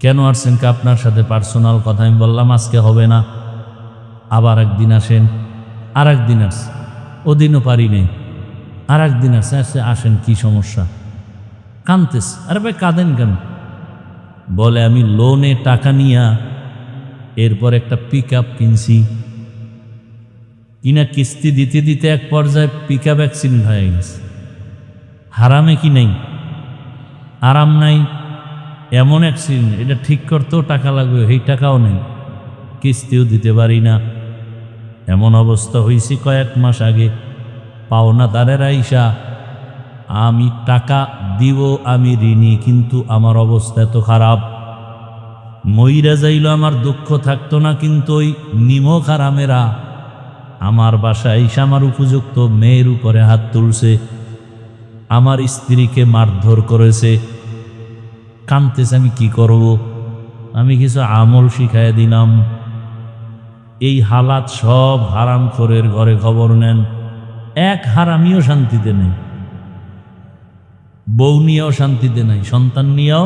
কেন আসছেন? কি আপনার সাথে পার্সোনাল কথা। আমি বললাম আজকে হবে না, আবার একদিন আসেন। আর একদিন আসছে, ওদিনও পারি নেই। আর একদিন আসছে, আসেন কি সমস্যা? কাঁদতেস। আরে ভাই কাঁদেন কেন? বলে আমি লোনে টাকা নিয়া এরপর একটা পিকআপ কিনছি, কিনা কিস্তি দিতে দিতে এক পর্যায়ে পিকআপ অ্যাক্সিডেন্ট হয়ে গেছে। হারামে কি নেই? আরাম নাই। এমন অ্যাক্সিডেন্ট, এটা ঠিক করতেও টাকা লাগবে, এই টাকাও নেই, কিস্তিও দিতে পারি না। এমন অবস্থা হয়েছে কয়েক মাস আগে। পাওনাদারের আইসা, আমি টাকা দিব, আমি ঋণী, কিন্তু আমার অবস্থা এত খারাপ, মইরা যাইল আমার দুঃখ থাকতো না, কিন্তু ওই নিমক হারামেরা আমার বাসায় আইসা আমার উপযুক্ত মেয়ের উপরে হাত তুলছে, আমার স্ত্রীকে মারধর করেছে। কাঁদতেছে, আমি কি করব? আমি কিছু আমল শিখাই দিলাম। এই হালাত সব হারামখোরের ঘরে খবর নেন। এক হারামিও শান্তিতে নেই, বউ নিয়েও শান্তিতে নাই, সন্তান নিয়েও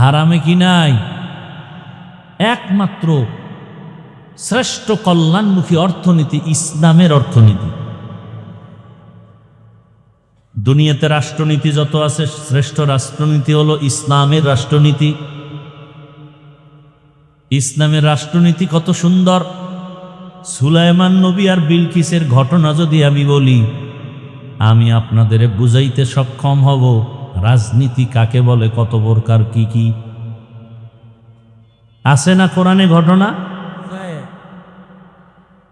হারামে কি নাই। একমাত্র শ্রেষ্ঠ কল্যাণমুখী অর্থনীতি ইসলামের অর্থনীতি। দুনিয়াতে রাষ্ট্রনীতি যত আছে, শ্রেষ্ঠ রাষ্ট্রনীতি হলো ইসলামের রাষ্ট্রনীতি। ইসলামের রাষ্ট্রনীতি কত সুন্দর। সুলাইমান নবী আর বিলকিসের ঘটনা যদি আমি বলি, আমি আপনাদের বুঝাইতে সক্ষম হব রাজনীতি কাকে বলে, কত প্রকার, কি কি আছে না কোরআনে ঘটনা।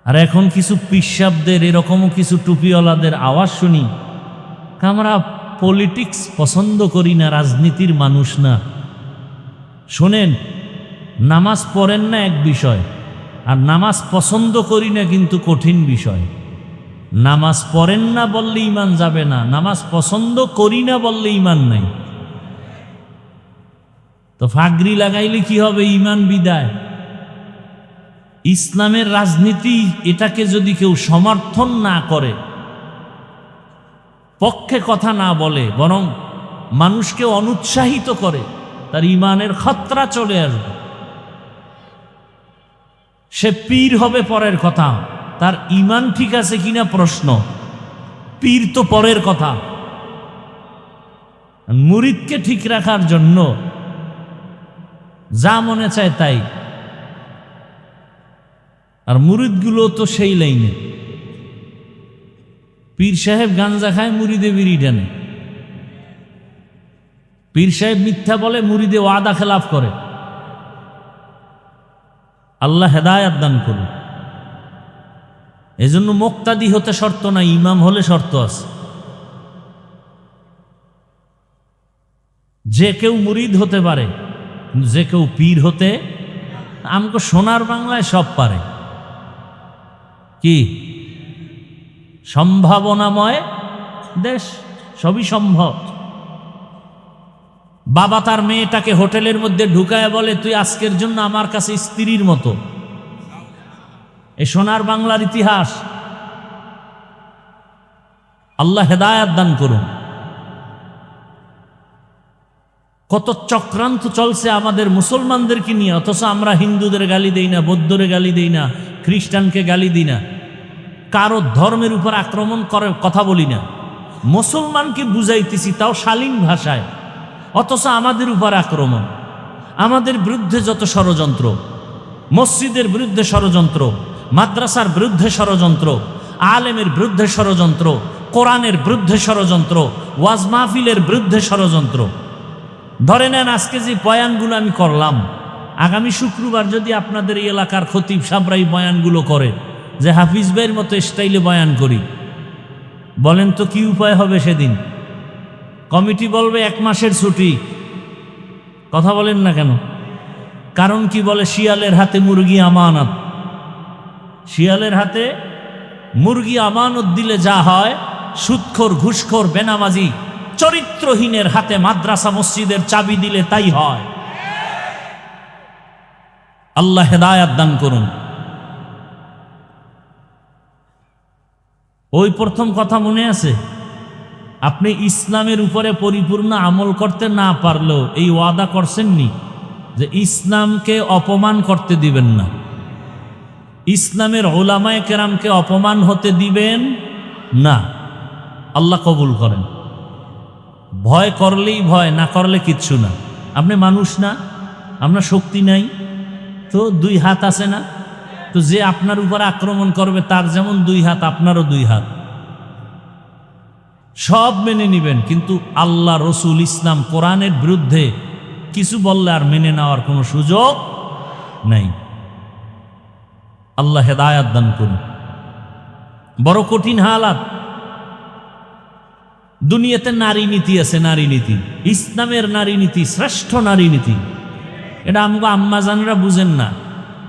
আর এখন কিছু পিসাবদের, এরকমও কিছু টুপিওয়ালাদের আওয়াজ শুনি, আমরা পলিটিক্স পছন্দ করি না, রাজনীতির মানুষ না। শোনেন, নামাজ পড়েন না এক বিষয়, আর নামাজ পছন্দ করি না কিন্তু কঠিন বিষয়। নামাজ পড়েন না বললে ঈমান যাবে না, নামাজ পছন্দ করি না বললে ঈমান নাই। তো ফাগরি লাগাইলে কি হবে? ঈমান বিদায়। ইসলামের রাজনীতি, এটাকে যদি কেউ সমর্থন না করে, পক্ষে কথা না বলে, বরং মানুষকে অনুৎসাহিত করে, তার ঈমানের খতরা চলে আসবে। সে পীর হবে পরের কথা, তার ঈমান ঠিক আছে কিনা প্রশ্ন। পীর তো পরের কথা। মুরিদকে ঠিক রাখার জন্য যা মনে চায় তাই। আর মুরিদগুলো তো সেই লাইনে। পীর সাহেব গাঞ্জা খায়, মুরিদে বিড়ি টানে। পীর সাহেব মিথ্যা বলে, মুরিদে ওয়াদা খেলাফ করে। আল্লাহ হেদায়াত দান করুন। এজন্য মুক্তাদি হতে শর্ত না, ইমাম হলে শর্ত আছে। যে কেউ মুরিদ হতে পারে, যে কেউ পীর হতে। আমাকে সোনার বাংলায় সব পারে। কি সম্ভাবনাময় দেশ, সবই সম্ভব। বাবা তার মেয়েটাকে হোটেলের মধ্যে ঢুকায় বলে, তুই আজকের জন্য আমার কাছে স্ত্রীর মতো। এ সোনার বাংলার ইতিহাস। আল্লাহ হেদায়াত দান করুন। কত চক্রান্ত চলছে আমাদের মুসলমানদেরকে নিয়ে, অথচ আমরা হিন্দুদের গালি দেই না, বৌদ্ধরে গালি দেই না, খ্রিস্টানকে গালি দিই না, কারো ধর্মের উপর আক্রমণ করে কথা বলি না। মুসলমানকে বুঝাইতেছি, তাও শালীন ভাষায়, অথচ আমাদের উপর আক্রমণ। আমাদের বিরুদ্ধে যত ষড়যন্ত্র, মসজিদের বিরুদ্ধে ষড়যন্ত্র, মাদ্রাসার বিরুদ্ধে ষড়যন্ত্র, আলেমের বিরুদ্ধে ষড়যন্ত্র, কোরআনের বিরুদ্ধে ষড়যন্ত্র, ওয়াজ মাহফিলের বিরুদ্ধে ষড়যন্ত্র। ধরে নেন, আজকে যে বয়ানগুলো আমি করলাম, আগামী শুক্রবার যদি আপনাদের এই এলাকার খতিব সাহেবরা এই বয়ানগুলো করে, যে হাফিজ ভাইয়ের মতো স্টাইলে বয়ান করি, বলেন তো কি উপায় হবে সেদিন? কমিটি বলবে 1 মাসের ছুটি। কথা বলেন না কেন? কারণ কি বলে, শিয়ালের হাতে মুরগি আমানত। শিয়ালের হাতে মুরগি আমানত দিলে যা হয়, সুদখোর, ঘুষখোর, বেনামাজি, চরিত্রহীনের হাতে মাদ্রাসা মসজিদের চাবি দিলে তাই হয়। আল্লাহ হেদায়াত দান করুন। ওই প্রথম কথা মনে আছে? আপনি ইসলামের উপরে পরিপূর্ণ আমল করতে না পারলেও এই ওয়াদা করছেননি যে ইসলামকে অপমান করতে দিবেন না, ইসলামের উলামায়ে কেরামকে অপমান হতে দিবেন না। আল্লাহ কবুল করেন। ভয় করলেই ভয়, না করলে কিচ্ছু না। আপনি মানুষ না, আপনার শক্তি নাই, তো 2 হাত আছে না? তো যে আপনার উপর আক্রমণ করবে, তার যেমন 2 হাত, আপনারও 2 হাত। সব মেনে নিবেন, কিন্তু আল্লাহ, রসুল, ইসলাম, কোরআনের বিরুদ্ধে কিছু বললে আর মেনে নেওয়ার কোনো সুযোগ নাই। আল্লাহ হেদায়াত দান করুন। বড় কঠিন হালাত। দুনিয়াতে নারী নীতি আছে, নারী নীতি, ইসলামের নারী নীতি, শ্রেষ্ঠ নারী নীতি। এটা আমগো আম্মাজানরা বুঝেন না,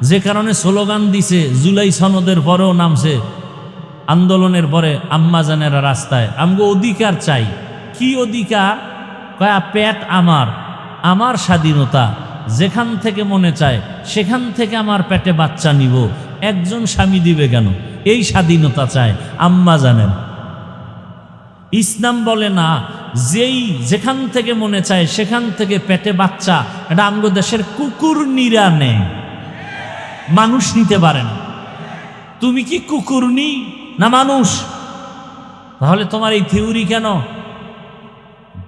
যে কারণে স্লোগান দিছে, জুলাই সনদের পরেও নামছে আন্দোলনের পরে আম্মাজানেরা রাস্তায়, আমগো অধিকার চাই। কি অধিকার? কয়া পেট আমার, আমার স্বাধীনতা, যেখান থেকে মনে চায় সেখান থেকে আমার পেটে বাচ্চা নিব, একজন স্বামী দিবে কেন? এই স্বাধীনতা চায়। আম্মা জানেন, ইসলাম বলে না যেই যেখান থেকে মনে চায় সেখান থেকে পেটে বাচ্চা। এটা আমগো দেশের কুকুর নিরা নেয়, মানুষ নিতে পারে না। তুমি কি কুকুরনি না মানুষ? তাহলে তোমার এই থিওরি কেন?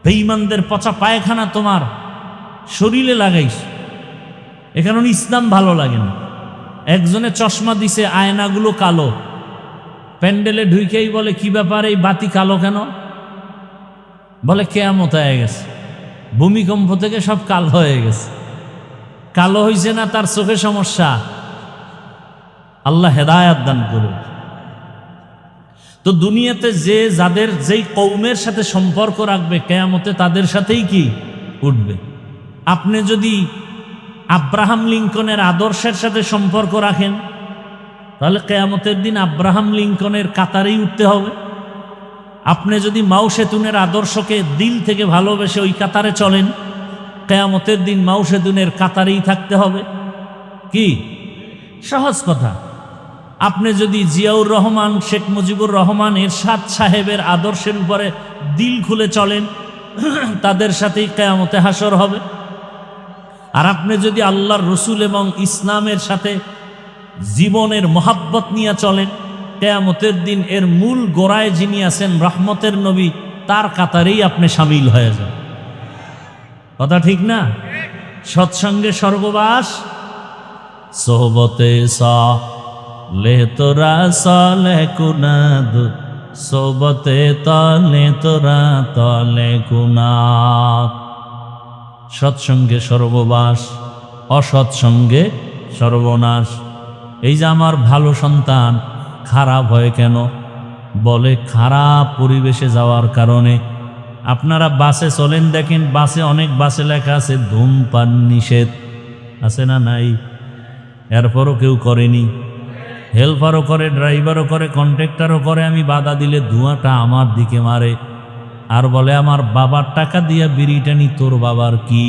বেঈমানদের পচা পায়খানা তোমার শরীরে লাগাইস, এ কারণে ইসলাম ভালো লাগে না। একজনে চশমা দিছে, আয়নাগুলো কালো, প্যান্ডেলে ঢুকেই বলে কি ব্যাপার এই বাতি কালো কেন? বলে কেয়ামত হয়ে গেছে, ভূমিকম্প থেকে সব কালো হয়ে গেছে। কালো হইছে না তার চোখে সমস্যা? আল্লাহ হেদায়াত দান করুন। তো দুনিয়াতে যে যাদের যেই কওমের সাথে সম্পর্ক রাখবে কেয়ামতে তাদের সাথেই কি উঠবে। আপনি যদি আব্রাহাম লিঙ্কনের আদর্শের সাথে সম্পর্ক রাখেন তাহলে কেয়ামতের দিন আব্রাহাম লিঙ্কনের কাতারেই উঠতে হবে। আপনি যদি মাও সেতুনের আদর্শকে দিল থেকে ভালোবেসে ওই কাতারে চলেন, কেয়ামতের দিন মাও সেতুনের কাতারেই থাকতে হবে। কি সহজ কথা। আপনি যদি জিয়াউর রহমান, শেখ মুজিবুর রহমান, এরশাদ সাহেবের আদর্শের উপরে দিল খুলে চলেন, তাদের সাথেই কেয়ামতে হাসর হবে। আর আপনি যদি আল্লাহর রসুল এবং ইসলামের সাথে জীবনের মহাব্বত নিয়ে চলেন, কেয়ামতের দিন এর মূল গোড়ায় যিনি আছেন রহমতের নবী, তার কাতারেই আপনি সামিল হয়ে যান। কথা ঠিক না? সৎসঙ্গে স্বর্গবাস, সোহবতে লে তোরা সলে কুনাদ, সোহবতে তলে তোরা তলে কুনাদ। সৎসঙ্গে স্বর্গবাস, অসৎসঙ্গে সর্বনাশ। এই যে আমার ভালো সন্তান খারাপ হয় কেন? বলে খারাপ পরিবেশে যাওয়ার কারণে। আপনারা বাসে চলেন, দেখেন বাসে অনেক বাসে লেখা আছে ধূমপান নিষেধ, আছে না নাই? এরপরও কেউ করেনি। হেল্পারও করে, ড্রাইভারও করে, কন্ট্রাক্টরও করে। আমি বাধা দিলে ধোঁয়াটা আমার দিকে মারে আর বলে আমার বাবার টাকা দিয়া বিড়িটা নি, তোর বাবার কি?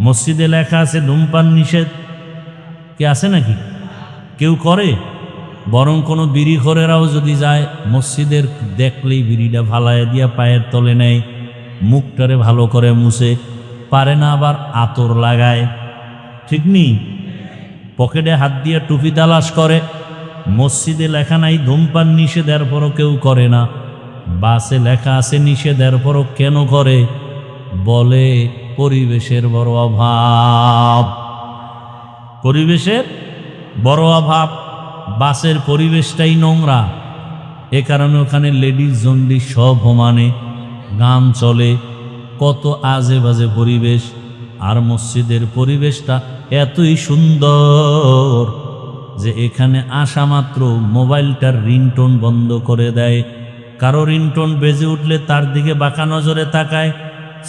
মসজিদে লেখা আছে ধূমপান নিষেধ, কে আছে নাকি? কেউ করে? বরং কোনো বিড়িখোরেরাও যদি যায় মসজিদের দেখলেই বিড়িটা ফালাইয়া দিয়া পায়ের তলে নেয়, মুখটারে ভালো করে মুছে, পারে না আবার আতর লাগায়। ঠিক নেই? পকেটে হাত দিয়ে টুপি তালাশ করে। মসজিদে লেখা নাই ধূমপান নিষেধ, এরপরও কেউ করে না। বাসে লেখা আছে নিষেধ, এরপরও কেন করে? বলে পরিবেশের বড় অভাব। পরিবেশের বড় অভাব। বাসের পরিবেশটাই নোংরা, এ কারণে ওখানে লেডিস জন্ডি সব সমানে, গান চলে, কত আজে বাজে পরিবেশ। আর মসজিদের পরিবেশটা এতই সুন্দর যে এখানে আসা মাত্র মোবাইলটার রিংটোন বন্ধ করে দেয়। কারো রিংটোন বেজে উঠলে তার দিকে বাঁকা নজরে তাকায়,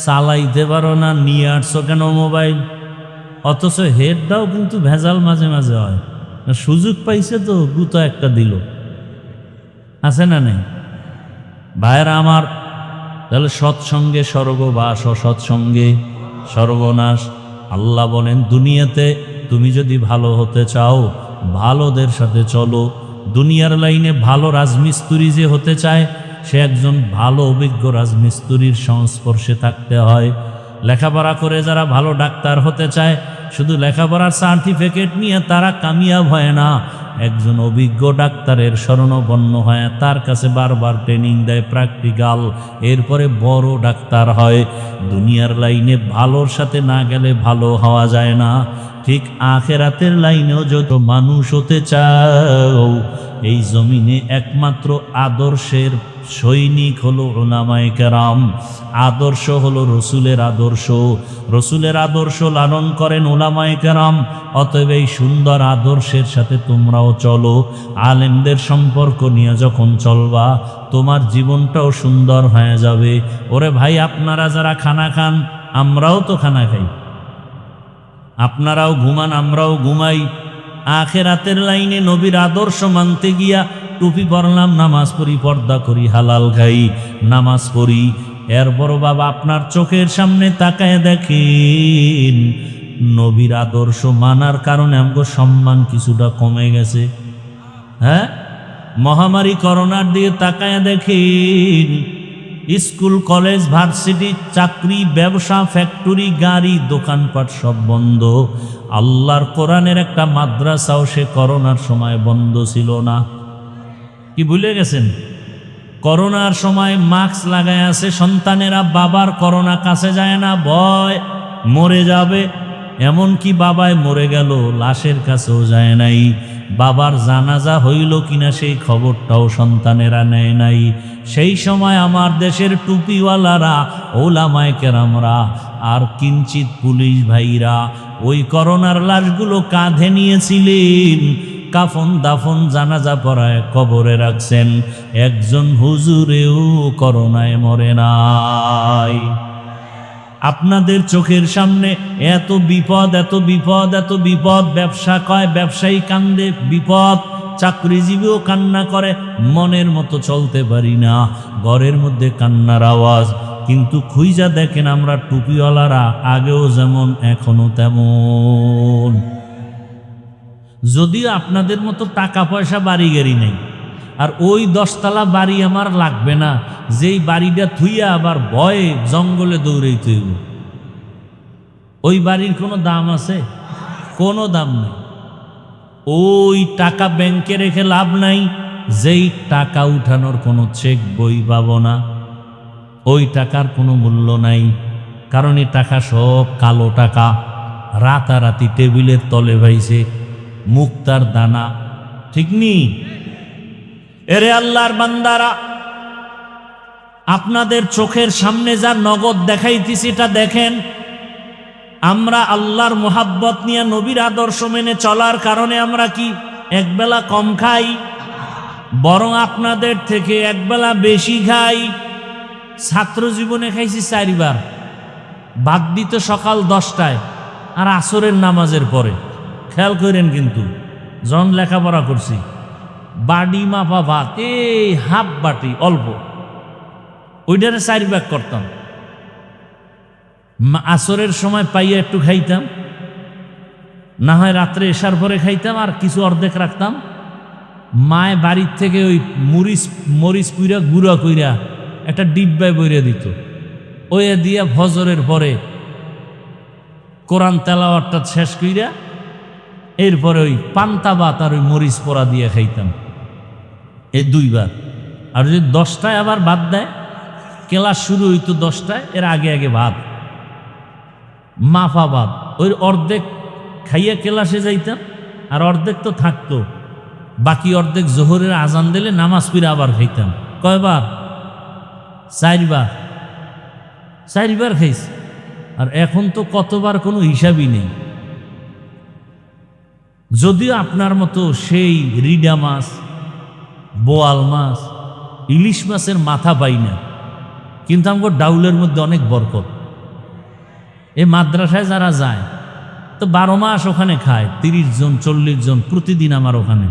চালাইতে পারো না, নিয়ে আসছো কেন মোবাইল? অথচ হেডটাও কিন্তু ভেজাল মাঝে মাঝে হয়। সুযোগ পাইছে তো গুতো একটা দিল, আছে না নেই? ভাইয়েরা আমার, তাহলে সৎসঙ্গে স্বর্গবাস, অসৎসঙ্গে সর্বনাশ। আল্লাহ বলেন দুনিয়াতে তুমি যদি ভালো হতে চাও ভালোদের সাথে চলো। দুনিয়ার লাইনে ভালো রাজমিস্ত্রি যে হতে চায় সে একজন ভালো অভিজ্ঞ রাজমিস্ত্রির সংস্পর্শে থাকতে হয়। লেখাপড়া করে যারা ভালো ডাক্তার হতে চায় শুধু লেখাপড়ার সার্টিফিকেট নিয়ে তারা কামিয়াব হয় না, একজন অভিজ্ঞ ডাক্তারের শরণাপন্ন হয়, তার কাছে বারবার ট্রেনিং দেয়, প্র্যাকটিক্যাল, এরপরে বড় ডাক্তার হয়। দুনিয়ার লাইনে ভালোর সাথে না গেলে ভালো হওয়া যায় না। ঠিক আখেরাতের লাইনেও যত মানুষ হতে চাও, এই জমিনে একমাত্র আদর্শের সৈনিক হলো উলামায়ে কেরাম। আদর্শ হলো রসুলের আদর্শ, রসুলের আদর্শ লালন করেন উলামায়ে কেরাম। অতএব এই সুন্দর আদর্শের সাথে তোমরাও চলো। আলেমদের সম্পর্ক নিয়ে যখন চলবা তোমার জীবনটাও সুন্দর হয়ে যাবে। ওরে ভাই, আপনারা যারা খানা খান আমরাও তো খানা খাই, আপনারাও ঘুমান আমরাও ঘুমাই। আখেরাতের লাইনে নবীর আদর্শ মানতে গিয়া টুপি পরলাম, নামাজ পড়ি, পর্দা করি, হালাল খাই, নামাজ পড়ি। এরপরও বাবা আপনার চোখের সামনে তাকায় দেখেন নবীর আদর্শ মানার কারণে আমগো সম্মান কিছুটা কমে গেছে। হ্যাঁ, মহামারী করোনার দিকে তাকায়া দেখেন, স্কুল কলেজ ভার্সিটি চাকরি ব্যবসা ফ্যাক্টরি গাড়ি দোকানপাট সব বন্ধ। আল্লাহর কোরআনের একটা মাদ্রাসাও সে করোনার সময় বন্ধ ছিল না। কি ভুলে গেছেন? করোনার সময় মাস্ক লাগায় আছে সন্তানেরা, বাবার করোনা কাছে যায় না, ভয় মরে যাবে। এমনকি বাবায় মরে গেল, লাশের কাছেও যায় নাই। বাবার জানাজা হইল কিনা সেই খবরটাও সন্তানেরা নেয় নাই। সেই সময় আমার দেশের টুপিওয়ালারা, ওলামায়ে কেরামরা আর কিঞ্চিত পুলিশ ভাইরা ওই করোনার লাশগুলো কাঁধে নিয়েছিলেন, কাফন দাফন জানাজা পড়ায় কবরে রাখছেন। একজন হুজুরেও করোনায় মরে নাই। আপনাদের চোখের সামনে এত বিপদ, এত বিপদ, এত বিপদ। ব্যবসা কয় ব্যবসায়ী কান্দে, বিপদ। চাকরিজীবীও কান্না করে, মনের মতো চলতে পারি না, ঘরের মধ্যে কান্নার আওয়াজ। কিন্তু খুইজা দেখেন আমরা টুপিওয়ালারা আগেও যেমন এখনো তেমন। যদিও আপনাদের মতো টাকা পয়সা বাড়ি গাড়ি নেই, আর ওই 10 তলা বাড়ি আমার লাগবে না, যেই বাড়িটা থুইয়া আবার ভয়ে জঙ্গলে দৌড়াইতে হইব। ওই বাড়ির কোনো দাম আছে? কোনো দাম নেই। ওই টাকা ব্যাংকে রেখে লাভ নাই, যেই টাকা উঠানোর কোনো চেক বই পাবো না, ওই টাকার কোনো মূল্য নাই। কারণ এই টাকা সব কালো টাকা, রাতারাতি টেবিলের তলে ভাইছে, মুক্তার দানা। ঠিক নি? এরে আল্লাহর বান্দারা, আপনাদের চোখের সামনে যা নগদ দেখাইতেছি এটা দেখেন। আমরা আল্লাহর মোহাব্বত নিয়ে নবীর আদর্শ মেনে চলার কারণে আমরা কি একবেলা কম খাই? বরং আপনাদের থেকে একবেলা বেশি খাই। ছাত্র জীবনে খাইছি 4 বার, বাদ দিত সকাল 10টায় আর আসরের নামাজের পরে। খেয়াল করেন, কিন্তু জন লেখাপড়া করছি, বাড়ি মাপা ভাত, এই হাফ বাটি অল্প, ওইটারে 4 ভাগ করতাম। আসরের সময় পাইয়া একটু খাইতাম, না হয় রাত্রে এসার পরে খাইতাম, আর কিছু অর্ধেক রাখতাম। মায় বাড়ির থেকে ওই মরিচ পুইরা গুঁড়া কইরা একটা ডিব্বায় বইরা দিত, ওই দিয়া ফজরের পরে কোরআন তেলাওয়াতটা শেষ কইরা এরপরে ওই পান্তা ভাত আর ওই মরিচ পোড়া দিয়ে খাইতাম, এই 2 বার। আর যদি 10টায় আবার ভাত দেয়, ক্লাস শুরু হইতো 10টায়, এর আগে আগে ভাত, মাফা ভাত, ওই অর্ধেক খাইয়া ক্লাসে যাইতাম, আর অর্ধেক তো থাকতো, বাকি অর্ধেক জোহরের আজান দিলে নামাজ পড়ে আবার খাইতাম। কয়বার? 4 বার। 4 বার খাইছি। আর এখন তো কতবার কোনো হিসাবই নেই। যদিও আপনার মতো সেই রিডা মাছ, বোয়াল মাছ, ইলিশ মাছের মাথা পাই না, কিন্তু আমার ডাউলের মধ্যে অনেক বরকত। এই মাদ্রাসায় যারা যায় তো 12 মাস ওখানে খায়, 30 জন 40 জন প্রতিদিন আমার ওখানে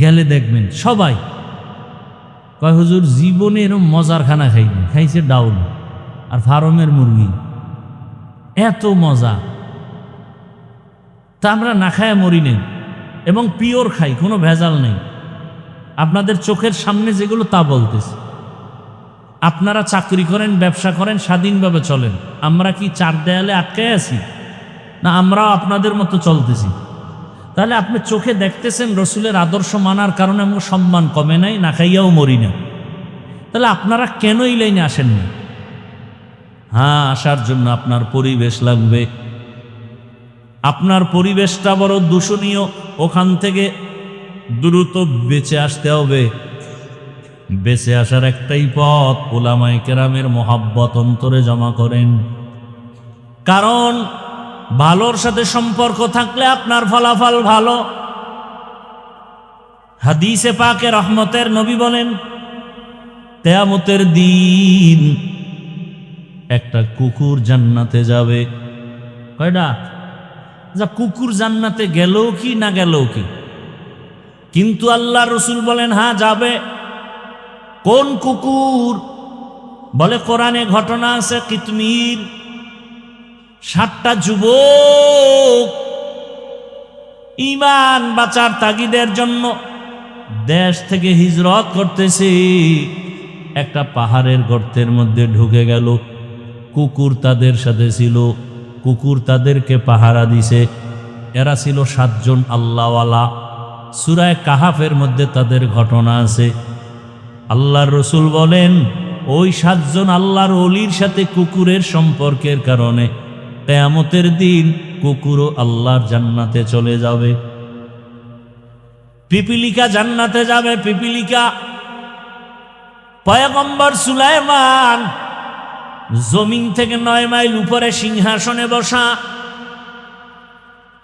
গেলে দেখবেন সবাই কয়, হুজুর জীবনে এরকম মজার খানা খাইনি, খাইছে ডাউল আর ফার্মের মুরগি, এত মজা। তা আমরা না খায় মরি নেই, এবং পিওর খাই, কোনো ভেজাল নেই। আপনাদের চোখের সামনে যেগুলো তা বলতেছে। আপনারা চাকরি করেন, ব্যবসা করেন, স্বাধীনভাবে চলেন। আমরা কি 4 দেয়ালে আটকায় আছি? না, আমরাও আপনাদের মতো চলতেছি। তাহলে আপনি চোখে দেখতেছেন রসুলের আদর্শ মানার কারণে আমার সম্মান কমে নাই, না খাইয়াও মরি না। তাহলে আপনারা কেন এই লাইনে আসেন না? হ্যাঁ, আসার জন্য আপনার পরিবেশ লাগবে। আপনার পরিবেশটা বড় দূষণীয়, ওখান থেকে দ্রুত বেঁচে আসতে হবে। বেঁচে আসার একটাই পথ, উলামায়ে কেরামের মহাব্বত অন্তরে জমা করেন। কারণ ভালোর সাথে সম্পর্ক থাকলে আপনার ফলাফল ভালো। হাদিসে পাকে রহমতের নবী বলেন, কিয়ামতের দিন একটা কুকুর জান্নাতে যাবে। কয়টা? যা কুকুর জান্নাতে গেলেও কি না গেলেও কি, কিন্তু আল্লাহ রসুল বলেন হ্যাঁ যাবে। কোন কুকুর? বলে কোরআনে ঘটনা আছে, কিতমির। 7টা যুবক ঈমান বাঁচার তাগিদের জন্য দেশ থেকে হিজরত করতেছে। একটা পাহাড়ের গর্তের মধ্যে ঢুকে গেল। কুকুর তাদের সাথে ছিল, কুকুর তাদেরকে পাহারা দিছে। এরা ছিল 7 জন আল্লাহওয়ালা। সূরা কাহাফের মধ্যে তাদের ঘটনা আছে। আল্লাহর রসুল বলেন, ওই 7 জন আল্লাহর ওলির সাথে কুকুরের সম্পর্কের কারণে কিয়ামতের দিন কুকুরও আল্লাহর জান্নাতে চলে যাবে। পিপিলিকা জান্নাতে যাবে। পিপিলিকা পয়গম্বর সুলাইমান জমিন থেকে 9 মাইল উপরে সিংহাসনে বসা।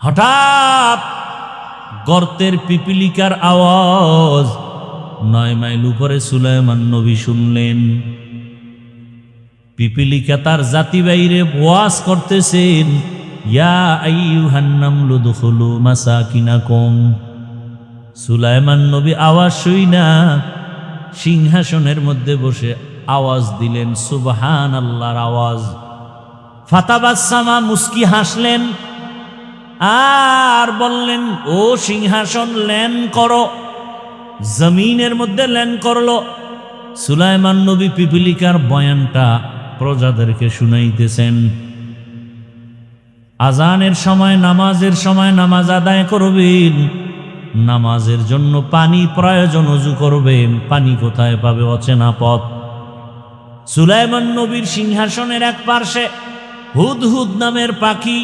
হঠাৎ গর্তের পিপিলিকার আওয়াজ 9 মাইল উপরে সুলাইমান নবী শুনলেন। পিপিলিকা তার জাতি বাইরে ওয়াজ করতেছেন, ইয়া আইয়ুহান নামলু দুখুলু মাসাকিনাকুম। সুলাইমান নবী আওয়াজ শুইনা সিংহাসনের মধ্যে বসে আওয়াজ দিলেন সুবহানাল্লাহর আওয়াজ। ফাতাবাসসামা, মুস্কি হাসলেন আর বললেন, ও সিংহাসন ল্যান করো। জমিনের মধ্যে ল্যান করলো। সুলাইমান নবী পিপিলিকার বয়ানটা প্রজাদেরকে শুনাইতেছেন। আজানের সময়, নামাজের সময় নামাজ আদায় করবেন। নামাজের জন্য পানি প্রয়োজন, ওযু করবেন। পানি কোথায় পাবে? অচেনা পথ। সুলাইমান নবীর সিংহাসনের এক পার্শ্বে হুদহুদ নামের পাখি।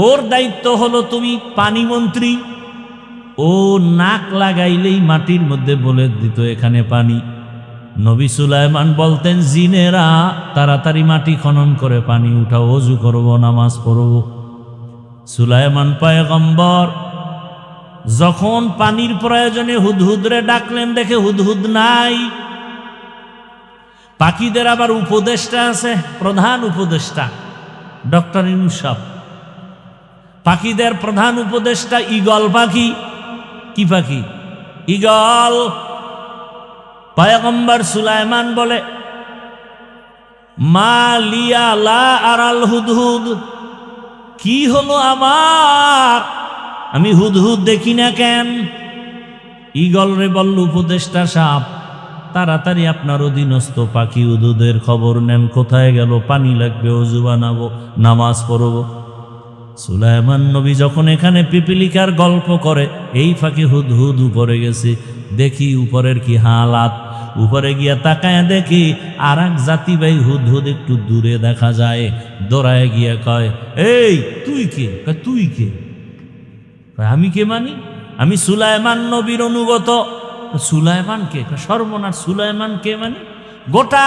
ওর দায়িত্ব হলো তুমি পানি মন্ত্রী। ও নাক লাগাইলেই মাটির মধ্যে বলে দিত এখানে পানি। নবী সুলাইমান বলতেন, জিনেরা তাড়াতাড়ি মাটি খনন করে পানি উঠাও, ওযু করব, নামাজ পড়ব। সুলাইমান পয়গম্বর যখন পানির প্রয়োজনে হুদহুদরে ডাকলেন, দেখে হুদহুদ নাই। পাখিদের আবার উপদেষ্টা আছে, প্রধান উপদেষ্টা ডক্টর ইউনূস সাহেব। পাখিদের প্রধান উপদেষ্টা ঈগল পাখি। কি পাখি? ঈগল। পয়গম্বর সুলাইমান বলে, মা লিয়া লা আরাল হুদহুদ। কি হলো আমার, আমি হুদহুদ দেখি না কেন? ঈগল রে বলল উপদেষ্টা সাহেব, তাড়াতাড়ি আপনার অধীনস্থ পাখি হুদহুদের খবর নেন, কোথায় গেল? পানি লাগবে, ওযু বানাবো, নামাজ পড়ব। সুলাইমান নবী যখন এখানে পিপিলিকার গল্প করে, এই ফাঁকে হুদহুদ উপরে গেছে। দেখি উপরের কি হালাত। উপরে গিয়া তাকায় দেখি আর এক জাতি ভাই হুদহুদ একটু দূরে দেখা যায়। দৌড়ায় গিয়া কয়, এই তুই কে? তুই কে? আমি কে মানি? আমি সুলাইমান নবীর অনুগত। সুলাইমান কে? সর্বনাশ, সুলাইমান কে মানে? গোটা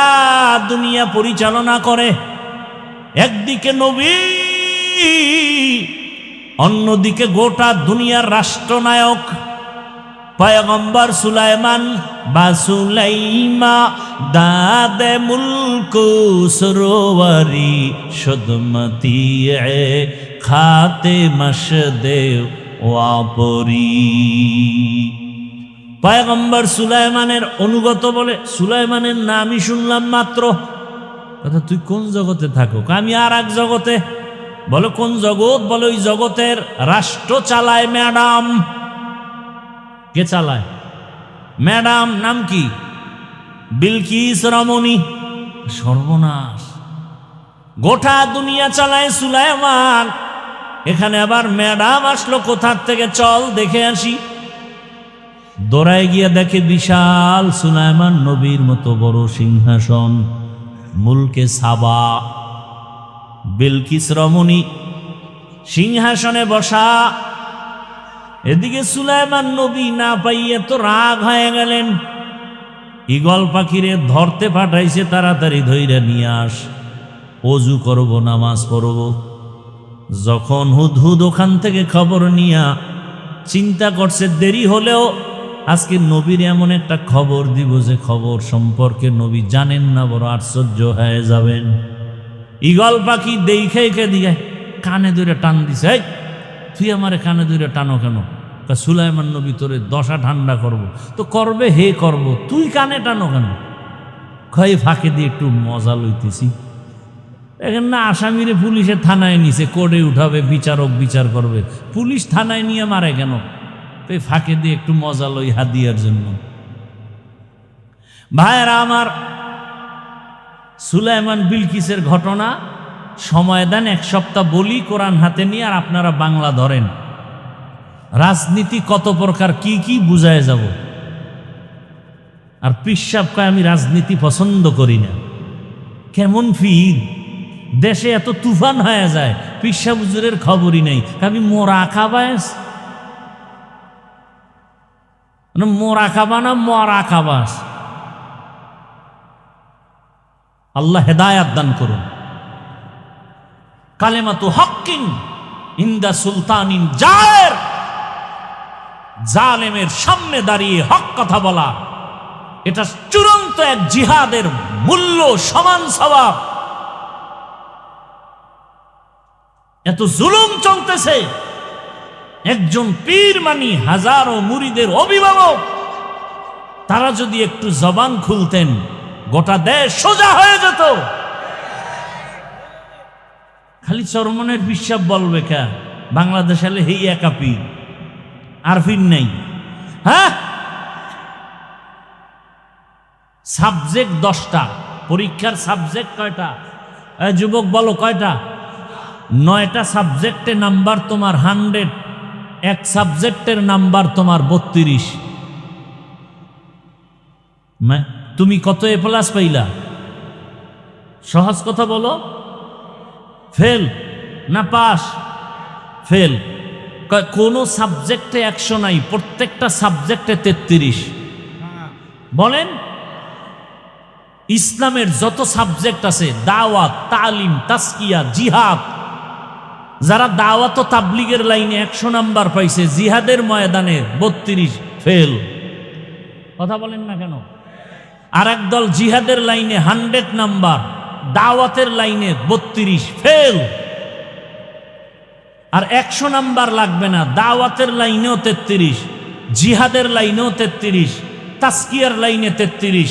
দুনিয়া পরিচালনা করে। একদিকে নবী, অন্যদিকে গোটা দুনিয়ার রাষ্ট্রনায়ক পয়গম্বর সুলাইমান। বা সুলাইমা দাদে মুলকু সরোয়ারি সদমতি খাতে মশদে ওয়াপরি। পয়গম্বর সুলাইমানের অনুগত বলে, সুলাইমানের নামই শুনলাম মাত্র। কথা, তুই কোন জগতে থাকো? আমি আর এক জগতে। বলো কোন জগৎ? বলো ওই জগতের রাষ্ট্র চালায় ম্যাডাম। কে চালায়? ম্যাডাম। নাম কি? বিলকিস রমণী। সর্বনাশ, গোটা দুনিয়া চালায় সুলাইমান। এখানে আবার ম্যাডাম আসলো কোথার থেকে? চল দেখে আসি। দৌড়ায় গিয়ে দেখে বিশাল সুলাইমান নবীর মতো বড় সিংহাসন, মুলকে সাবা। বিলকিস রমণী সিংহাসনে বসা। এদিকে সুলাইমান নবী না পাইয়ে তো রাগ হয়ে গেলেন। ঈগল পাখিরে ধরতে পাঠাইছে, তাড়াতাড়ি ধইরা নিয়ে আস, ওযু করব, নামাজ পড়ব। যখন হুদহুদ ওখান থেকে খবর নিয়া চিন্তা করছে, দেরি হলেও আজকে নবীর এমন একটা খবর দিব যে খবর সম্পর্কে নবী জানেন না, বড় আশ্চর্য হয়ে যাবেন। ঈগল পাখি দেখে দিয়ে কানে ধরে টান দিছে। এই তুই আমারে কানে ধরে টানো কেন? সুলাইমান নবী তোরে দশা ঠান্ডা করব। তো করবে, হে করব, তুই কানে টানো কেন? খয়ে ফাঁকে দিয়ে একটু মজা লইতেছি। দেখেন না, আসামিরে পুলিশে থানায় নিছে, কোর্টে উঠাবে, বিচারক বিচার করবে, পুলিশ থানায় নিয়ে মারে কেন? তো এই ফাঁকে দিয়ে একটু মজা লই হাদিয়ার জন্য। ভাইয়েরা আমার, সুলাইমান বিলকিসের ঘটনা সময় দেন, এক সপ্তাহ বলি কোরআন হাতে নিয়ে, আর আপনারা বাংলা ধরেন। রাজনীতি কত প্রকার, কি কি বুঝায় যাব। আর পিসাব কয় আমি রাজনীতি পছন্দ করি না। কেমন ফির, দেশে এত তুফান হয়ে যায়, পিসাব হুজুরের খবরই নেই। আমি মোরা খাবাস, মোরা খাবা না মরা খাবাস। আল্লাহ হেদায়াত দান করুন। কালেমাতু হক্কিন ইনদা সুলতানিন জায়ের, জালেমের সামনে দাঁড়িয়ে হক কথা বলা, এটা চূড়ান্ত এক জিহাদের মূল্য, সমান সওয়াব। এত জুলুম চলতেছে, একজন পীর মানি হাজারো মুরিদের অভিভাবক, তারা যদি একটু জবান খুলতেন, গোটা দেশ সোজা হয়ে যেত। খালি চরমনের বিশ্বাস বলবে কে? বাংলাদেশ হলে হেই একা পীর, আর পীর নেই। হ্যাঁ, সাবজেক্ট 10টা, পরীক্ষার সাবজেক্ট কয়টা? যুবক বলো কয়টা? 9টা সাবজেক্টে নাম্বার তোমার 100, এক সাবজেক্টের নাম্বার তোমার 32। তুমি কত এ প্লাস পাইলা? সহজ কথা বলো, ফেল না পাস? ফেল। কোন সাবজেক্টে 100 নাই, প্রত্যেকটা সাবজেক্টে 33। বলেন, ইসলামের যত সাবজেক্ট আছে, দাওয়াত, তালিম, তাসকিয়া, জিহাদ, যারা দাওয়াত ও তাবলিগের লাইনে 100 নাম্বার পাইছে, জিহাদের ময়দানে 32, ফেল। কথা বলেন না কেন? আর একদল জিহাদের লাইনে 100 নাম্বার, দাওয়াতের লাইনে 32, ফেল। আর 100 নাম্বার লাগবে না, দাওয়াতের লাইনেও 33, জিহাদের লাইনেও 33, তাসকিয়ার লাইনে 33,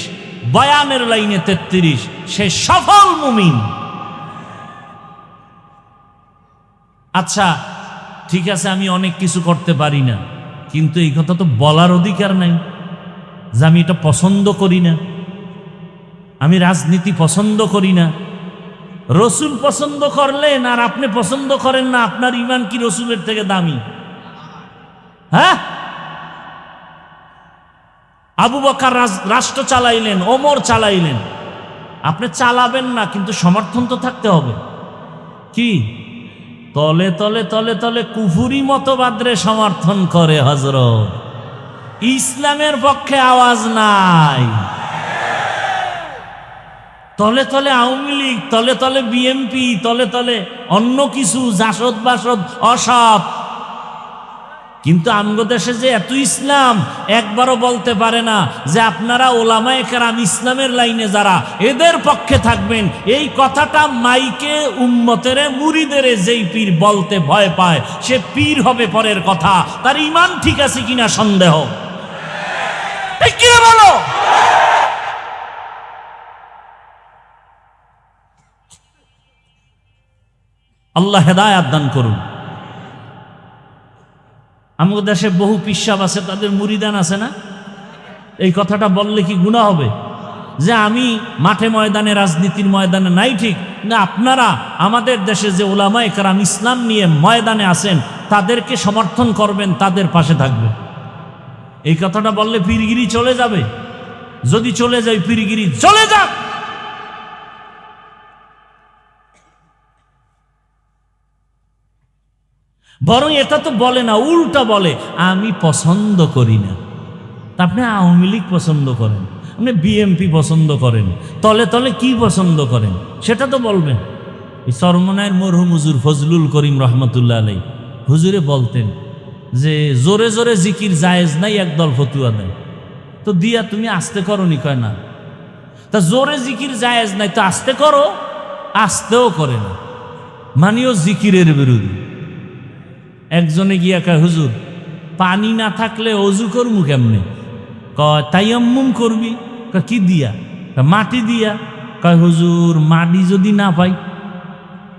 বয়ানের লাইনে 33, সে সফল মুমিন। আচ্ছা ঠিক আছে, আমি অনেক কিছু করতে পারি না, কিন্তু এই কথা তো বলার অধিকার নাই যে আমি এটা পছন্দ করি না, আমি রাজনীতি পছন্দ করি না। রসুল পছন্দ করলেন আর আপনি পছন্দ করেন না, আপনার ঈমান কি রসুলের থেকে দামি? হ্যাঁ, আবু বকর রাষ্ট্র চালাইলেন, ওমর চালাইলেন, আপনি চালাবেন না, কিন্তু সমর্থন তো থাকতে হবে। কি তলে তলে তলে তলে কুফুরি মতবাদরে সমর্থন করে হযরত, ইসলামের পক্ষে আওয়াজ নাই। তলে তলে আওয়ামী লীগ, তলে তলে বিএমপি, তলে তলে অন্য কিছু জাসদ বাসদ অসৎ। কিন্তু আমগো দেশে যে এত ইসলাম, একবারও বলতে পারে না যে আপনারা ওলামায়ে কেরাম ইসলামের লাইনে যারা, এদের পক্ষে থাকবেন। এই কথাটা মাইকে উম্মতের মুরিদের যেই পীর বলতে ভয় পায়, সে পীর হবে পরের কথা, তার ঈমান ঠিক আছে কিনা সন্দেহ। কি বলো? আল্লাহ হেদায়াত দান করুন। আমাদের দেশে বহু পিসাব আছে, তাদের মুরিদান আছে না? এই কথাটা বললে কি গুনাহ হবে যে আমি মাঠে ময়দানে, রাজনীতির ময়দানে নাই? ঠিক না। আপনারা আমাদের দেশে যে ওলামায়ে কেরাম ইসলাম নিয়ে ময়দানে আছেন, তাদেরকে সমর্থন করবেন, তাদের পাশে থাকবেন। এই কথাটা বললে পীরগিরি চলে যাবে? যদি চলে যায়, পীরগিরি চলে যাক। বরং এটা তো বলে না, উল্টা বলে আমি পছন্দ করি না। তা আপনি আওয়ামী লীগ পছন্দ করেন, আপনি বিএমপি পছন্দ করেন, তলে তলে কি পছন্দ করেন সেটা তো বলবেন। চরমনায়ের মরহুম হুজুর ফজলুল করিম রহমতুল্লাহ আলাই হুজুরে বলতেন যে জোরে জোরে জিকির জায়েজ নাই, একদল ফতুয়া দেয়। তো দিয়া তুমি আস্তে করো নি? কয় না। তা জোরে জিকির জায়েজ নাই, তো আস্তে করো। আস্তেও করে না, মানিও জিকিরের বিরোধী। একজনে গিয়া কয় হুজুর পানি না থাকলে অজু করবো কেমনে? কয় তায়াম্মুম করবি। কয় কি দিয়া? মাটি দিয়া। কয় হুজুর মাটি যদি না পাই?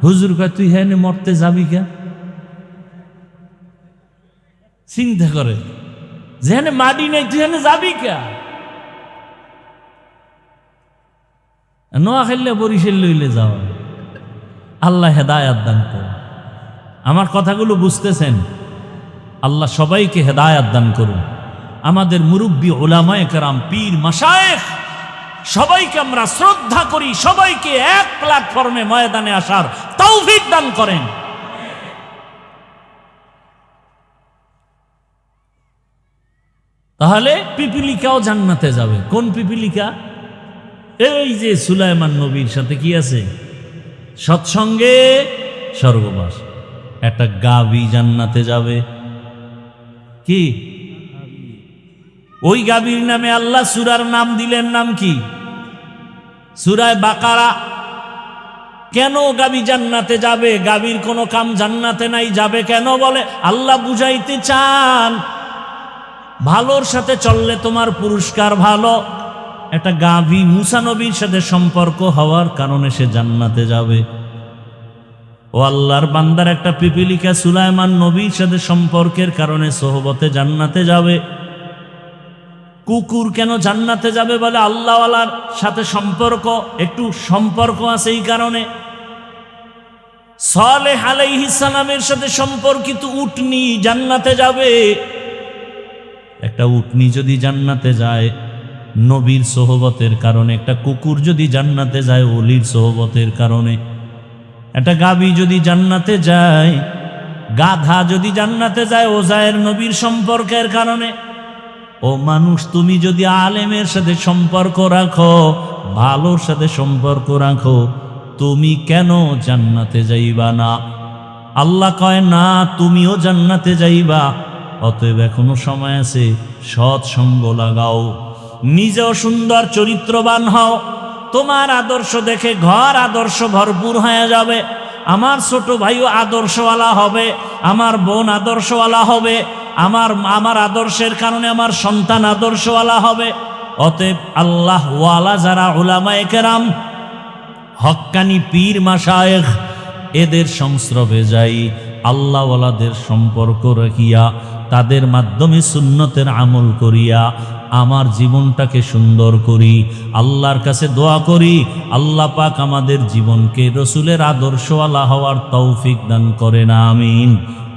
হুজুর কয় তুই হ্যাঁ মরতে যাবি কে? চিন্তা করে, যেখানে মাটি নেই তুই হ্যাঁ যাবি কে? নোয়াখালী বরিশাল লইলে যাওয়া। আল্লাহ হেদায়াত দান করুন। আমার কথাগুলো বুঝতেছেন? আল্লাহ সবাইকে হেদায়াত দান করুন। আমাদের মুরব্বী উলামায়ে কেরাম, পীর মাশায়েখ সবাইকে আমরা শ্রদ্ধা করি, সবাইকে এক প্ল্যাটফর্মে ময়দানে আসার তৌফিক দান করেন। তাহলে পিপিলিকাও জান্নাতে যাবে। কোন পিপিলিকা? এই যে সুলাইমান নবীর সাথে কি আছে? সৎসঙ্গে স্বর্গবাস। একটা গাভী জান্নাতে যাবে। কি? ওই গাভীর নামে আল্লাহ সূরার নাম দিলেন, নাম কি? সূরা বাকারা। কেন গাভী জান্নাতে যাবে? গাভীর কোনো কাম জান্নাতে নাই, যাবে কেন? বলে আল্লাহ বুঝাইতে চান ভালোর সাথে চললে তোমার পুরস্কার ভালো। একটা গাভী মুসা নবীর সাথে সম্পর্ক হওয়ার কারণে সে জান্নাতে যাবে। ও আল্লাহর বান্দার একটা পিপিলিকা সুলাইমান নবীর সাথে সম্পর্কের কারণে সোহবতে জান্নাতে যাবে। কুকুর কেন জান্নাতে যাবে? বলে আল্লাহওয়ালার সাথে সম্পর্ক, একটু সম্পর্ক আছে এই কারণে। সালেহ আলাইহিস সালামের সাথে সম্পর্কিত উটনি জান্নাতে যাবে। একটা উটনি যদি জান্নাতে যায় নবীর সোহবতের কারণে, একটা কুকুর যদি জান্নাতে যায় ওলির সোহবতের কারণে, একটা গাভী যদি জান্নাতে যায়, গাধা যদি জান্নাতে যায় ওজায়ের নবীর সম্পর্কের কারণে। ও মানুষ, তুমি যদি আলেমের সাথে সম্পর্ক রাখো, ভালোর সাথে সম্পর্ক রাখো, তুমি কেন জান্নাতে যাইবা না? আল্লাহ কয় না, তুমিও জান্নাতে যাইবা। অতএব এখনো সময় আছে, সৎসঙ্গ লাগাও, নিজেও সুন্দর চরিত্রবান হও। তোমার আদর্শ দেখে ঘর আদর্শ ভরপুর হয়ে যাবে। আমার ছোট ভাইও আদর্শওয়ালা হবে, আমার বোন আদর্শওয়ালা হবে, আমার আদর্শের কারণে আমার সন্তান আদর্শওয়ালা হবে। অতএব আল্লাহ ওয়ালা যারা উলামায়ে কেরাম, হক্কানি পীর মাশায়েখ, এদের সংস্রবে যাই, আল্লাহওয়ালাদের সম্পর্ক রাখিয়া তাদের মাধ্যমে সুন্নতের আমল করিয়া আমার জীবনটাকে সুন্দর করি। আল্লাহর কাছে দোয়া করি, আল্লাহ পাক আমাদের জীবনকে রসুলের আদর্শওয়ালা হওয়ার তৌফিক দান করেন। আমিন।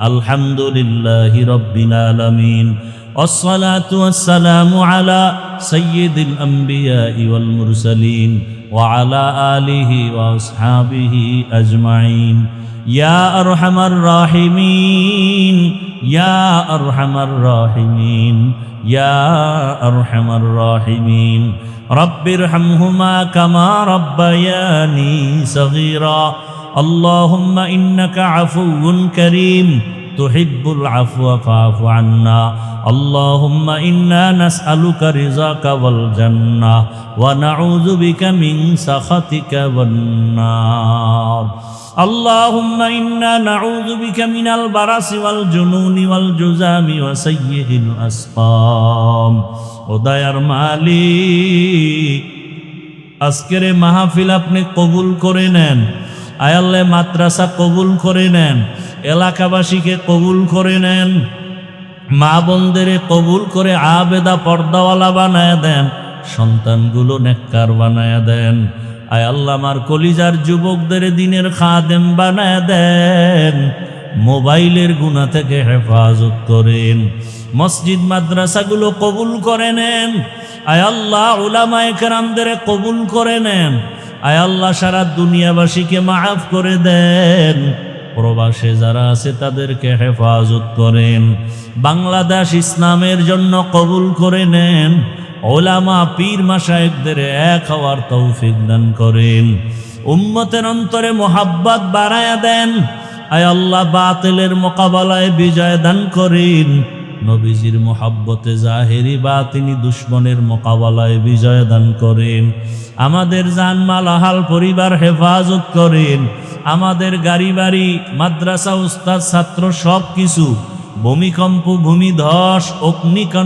আলহামদুলিল্লাহি রাব্বিল আলামিন। والصلاة والسلام على سيد الأنبياء والمرسلين وعلى آله وأصحابه أجمعين يا أرحم الراحمين يا أرحم الراحمين يا أرحم الراحمين رب ارحمهما كما ربياني صغيرا اللهم إنك عفو كريم تحب العفو فاعف عنا اللهم إنا نسألك رضاك والجنة ونعوذ بك من سخطك والنار اللهم إنا نعوذ بك من البرص والجنون والجذام وسيء الأسقام ওদায়ার মালিক, আজকের মাহফিল আপনি কবুল করে নেন। আয় আল্লাহ, মাদ্রাসা কবুল করে নেন, এলাকাবাসীকে কবুল করে নেন, মা বোনদের কবুল করে আবেদা পর্দাওয়ালা বানায় দেন, সন্তানগুলো নেককার বানায় দেন। আয় আল্লাহ, আমার কলিজার যুবকদের দিনের খাদেম বানায় দেন, মোবাইলের গুনাহ থেকে হেফাজত করেন, মসজিদ মাদ্রাসাগুলো কবুল করে নেন। আয় আল্লাহ, উলামায়ে কেরামদের কবুল করে নেন। আয় আল্লাহ, সারা দুনিয়াবাসীকে মাফ করে দেন। প্রবাসে যারা আছে তাদেরকে হেফাজত করেন। বাংলাদেশ ইসলামের জন্য কবুল করে নেন। ওলামা পীর মাশায়েখদের এক হওয়ার তৌফিক দান করেন। উম্মতের অন্তরে মোহাব্বত বাড়ায়া দেন। আয় আল্লাহ, বাতিলের মোকাবেলায় বিজয় দান করেন। নবীজির মোহাব্বতে জাহেরি বাতিনি দুশ্মনের মোকাবেলায় বিজয় দান করেন। আমাদের জানমাল আহাল পরিবার হেফাজত করেন। আমাদের গাড়ি বাড়ি মাদ্রাসা উস্তাদ ছাত্র সব কিছু ভূমিকম্প ভূমিধস অগ্নিকাণ্ড